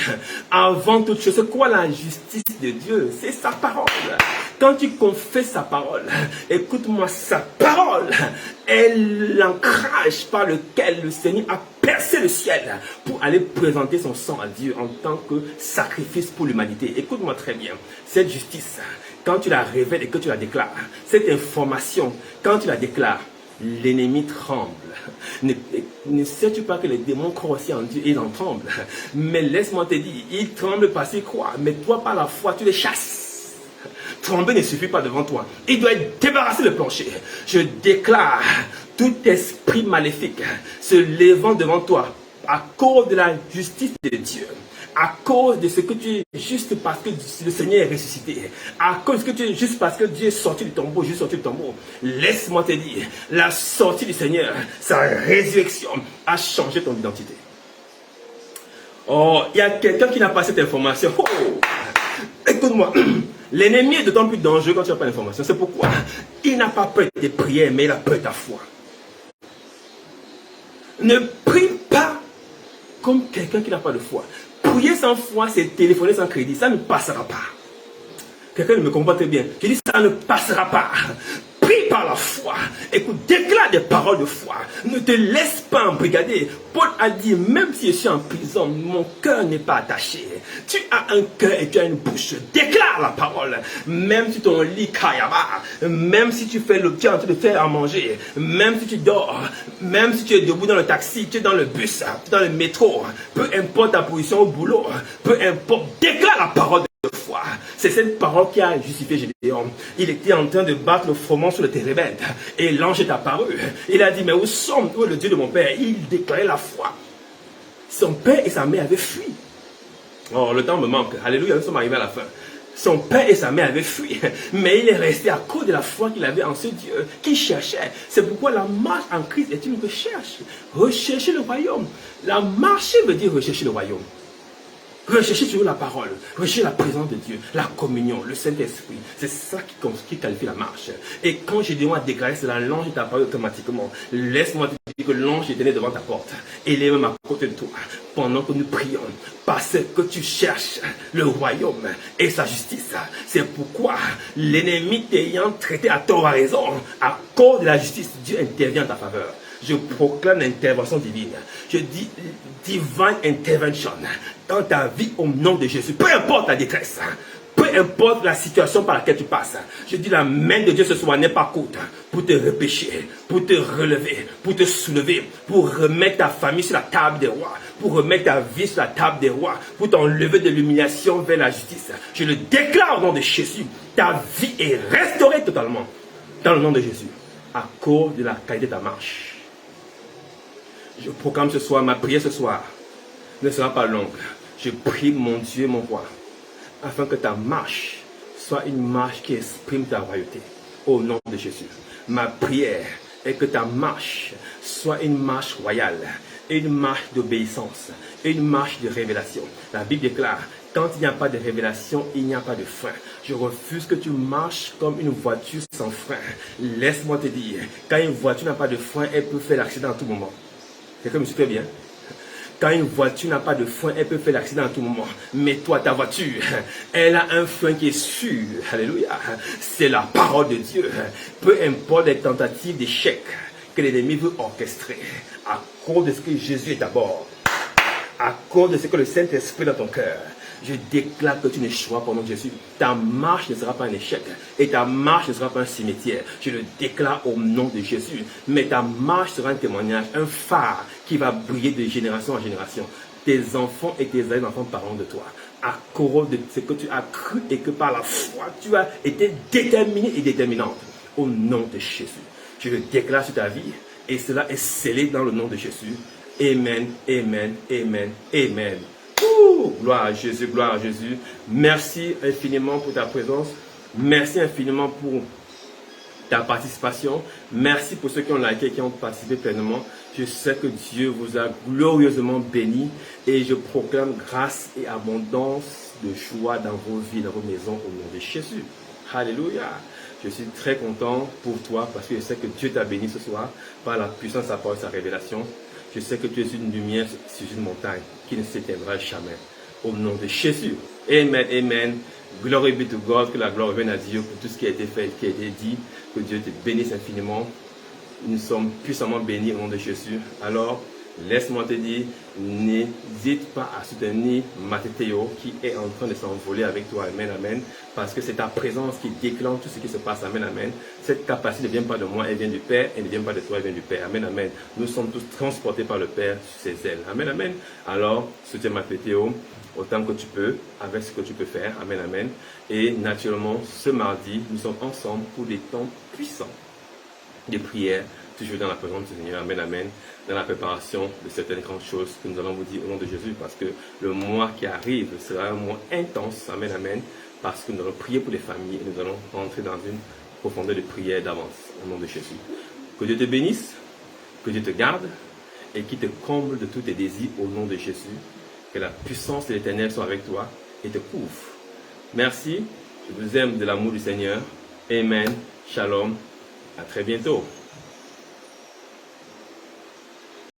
Avant toute chose, c'est quoi la justice de Dieu? C'est sa parole. Quand tu confesses sa parole, écoute-moi, sa parole est l'ancrage par lequel le Seigneur a percé le ciel pour aller présenter son sang à Dieu en tant que sacrifice pour l'humanité. Écoute-moi très bien, cette justice, quand tu la révèles et que tu la déclares, cette information, quand tu la déclares, l'ennemi tremble. Ne sais-tu pas que les démons croient aussi en Dieu et ils en tremblent? Mais laisse-moi te dire, ils tremblent parce qu'ils croient. Mais toi, par la foi, tu les chasses. Trembler ne suffit pas devant toi. Il doit être débarrassé le plancher. Je déclare tout esprit maléfique se levant devant toi à cause de la justice de Dieu. À cause de ce que tu es juste parce que le Seigneur est ressuscité. À cause que tu es juste parce que Dieu est sorti du tombeau, juste sorti du tombeau. Laisse-moi te dire, la sortie du Seigneur, sa résurrection a changé ton identité. Oh, il y a quelqu'un qui n'a pas cette information. Oh, écoute-moi, l'ennemi est d'autant plus dangereux quand tu n'as pas l'information. C'est pourquoi il n'a pas peur de tes prières, mais il a peur de ta foi. Ne prie pas comme quelqu'un qui n'a pas de foi. Prier sans foi, c'est téléphoner sans crédit. Ça ne passera pas. Quelqu'un ne me comprend très bien. Je dis, ça ne passera pas. Prie par la foi. Écoute, déclare des paroles de foi. Ne te laisse pas embrigader. Paul a dit, même si je suis en prison, mon cœur n'est pas attaché. Tu as un cœur et tu as une bouche. Déclare la parole. Même si ton lit kayaba, même si tu es en train de faire à manger, même si tu dors, même si tu es debout dans le taxi, tu es dans le bus, tu es dans le métro, peu importe ta position au boulot, peu importe, déclare la parole de foi. C'est cette parole qui a justifié Gédéon. Il était en train de battre le froment sur le térébinthe et l'ange est apparu. Il a dit, mais où est le Dieu de mon père? Il déclarait la foi. Son père et sa mère avaient fui. Oh, le temps me manque. Alléluia, nous sommes arrivés à la fin. Son père et sa mère avaient fui, mais il est resté à cause de la foi qu'il avait en ce Dieu qu'il cherchait. C'est pourquoi la marche en Christ est une recherche. Rechercher le royaume. La marche veut dire rechercher le royaume. Recherchez toujours la parole, recherchez la présence de Dieu, la communion, le Saint-Esprit. C'est ça qui qualifie la marche. Et quand Gédéon a déclaré cela, l'ange est apparu automatiquement. Laisse-moi te dire que l'ange était né devant ta porte. Et il est même à côté de toi pendant que nous prions. Parce que tu cherches le royaume et sa justice. C'est pourquoi l'ennemi t'ayant traité à tort à raison, à cause de la justice, Dieu intervient en ta faveur. Je proclame l'intervention divine. Je dis divine intervention dans ta vie au nom de Jésus. Peu importe ta détresse, peu importe la situation par laquelle tu passes. Je dis la main de Dieu ce soir n'est pas courte pour te repêcher, pour te relever, pour te soulever, pour remettre ta famille sur la table des rois, pour remettre ta vie sur la table des rois, pour t'enlever de l'humiliation vers la justice. Je le déclare au nom de Jésus. Ta vie est restaurée totalement dans le nom de Jésus à cause de la qualité de ta marche. Je proclame ce soir, ma prière ce soir ne sera pas longue. Je prie mon Dieu, mon roi, afin que ta marche soit une marche qui exprime ta royauté. Au nom de Jésus. Ma prière est que ta marche soit une marche royale, et une marche d'obéissance, et une marche de révélation. La Bible déclare, quand il n'y a pas de révélation, il n'y a pas de frein. Je refuse que tu marches comme une voiture sans frein. Laisse-moi te dire, quand une voiture n'a pas de frein, elle peut faire l'accident à tout moment. Quelqu'un me suit très bien? Quand une voiture n'a pas de frein, elle peut faire l'accident à tout moment. Mais toi, ta voiture, elle a un frein qui est sûr. Alléluia. C'est la parole de Dieu. Peu importe les tentatives d'échec que l'ennemi veut orchestrer, à cause de ce que Jésus est à bord, à cause de ce que le Saint-Esprit est dans ton cœur, je déclare que tu n'échoueras pas au nom de Jésus. Ta marche ne sera pas un échec et ta marche ne sera pas un cimetière. Je le déclare au nom de Jésus. Mais ta marche sera un témoignage, un phare qui va briller de génération en génération. Tes enfants et tes enfants parleront de toi à cause de ce que tu as cru et que par la foi tu as été déterminé et déterminante au nom de Jésus. Je le déclare sur ta vie et cela est scellé dans le nom de Jésus. Amen, amen, amen, amen. Gloire à Jésus, gloire à Jésus. Merci infiniment pour ta présence. Merci infiniment pour ta participation. Merci pour ceux qui ont liké, qui ont participé pleinement. Je sais que Dieu vous a glorieusement béni et je proclame grâce et abondance de joie dans vos vies, dans vos maisons au nom de Jésus. Alléluia. Je suis très content pour toi parce que je sais que Dieu t'a béni ce soir par la puissance de sa parole et sa révélation. Je sais que tu es une lumière sur une montagne qui ne s'éteindra jamais. Au nom de Jésus. Amen, amen. Glory be to God. Que la gloire revienne à Dieu pour tout ce qui a été fait, qui a été dit. Que Dieu te bénisse infiniment. Nous sommes puissamment bénis au nom de Jésus. Alors, laisse-moi te dire, n'hésite pas à soutenir Mathéo qui est en train de s'envoler avec toi. Amen, amen. Parce que c'est ta présence qui déclenche tout ce qui se passe. Amen, amen. Cette capacité ne vient pas de moi, elle vient du Père. Elle ne vient pas de toi, elle vient du Père. Amen, amen. Nous sommes tous transportés par le Père sur ses ailes. Amen, amen. Alors, soutiens Mathéo autant que tu peux, avec ce que tu peux faire. Amen, amen. Et naturellement, ce mardi, nous sommes ensemble pour des temps puissants de prière, toujours dans la présence du Seigneur. Amen, amen. Dans la préparation de certaines grandes choses que nous allons vous dire au nom de Jésus, parce que le mois qui arrive sera un mois intense. Amen, amen. Parce que nous allons prier pour les familles et nous allons rentrer dans une profondeur de prière d'avance au nom de Jésus. Que Dieu te bénisse, que Dieu te garde et qu'il te comble de tous tes désirs au nom de Jésus. Que la puissance de l'Éternel soit avec toi et te couvre. Merci. Je vous aime de l'amour du Seigneur. Amen. Shalom. À très bientôt.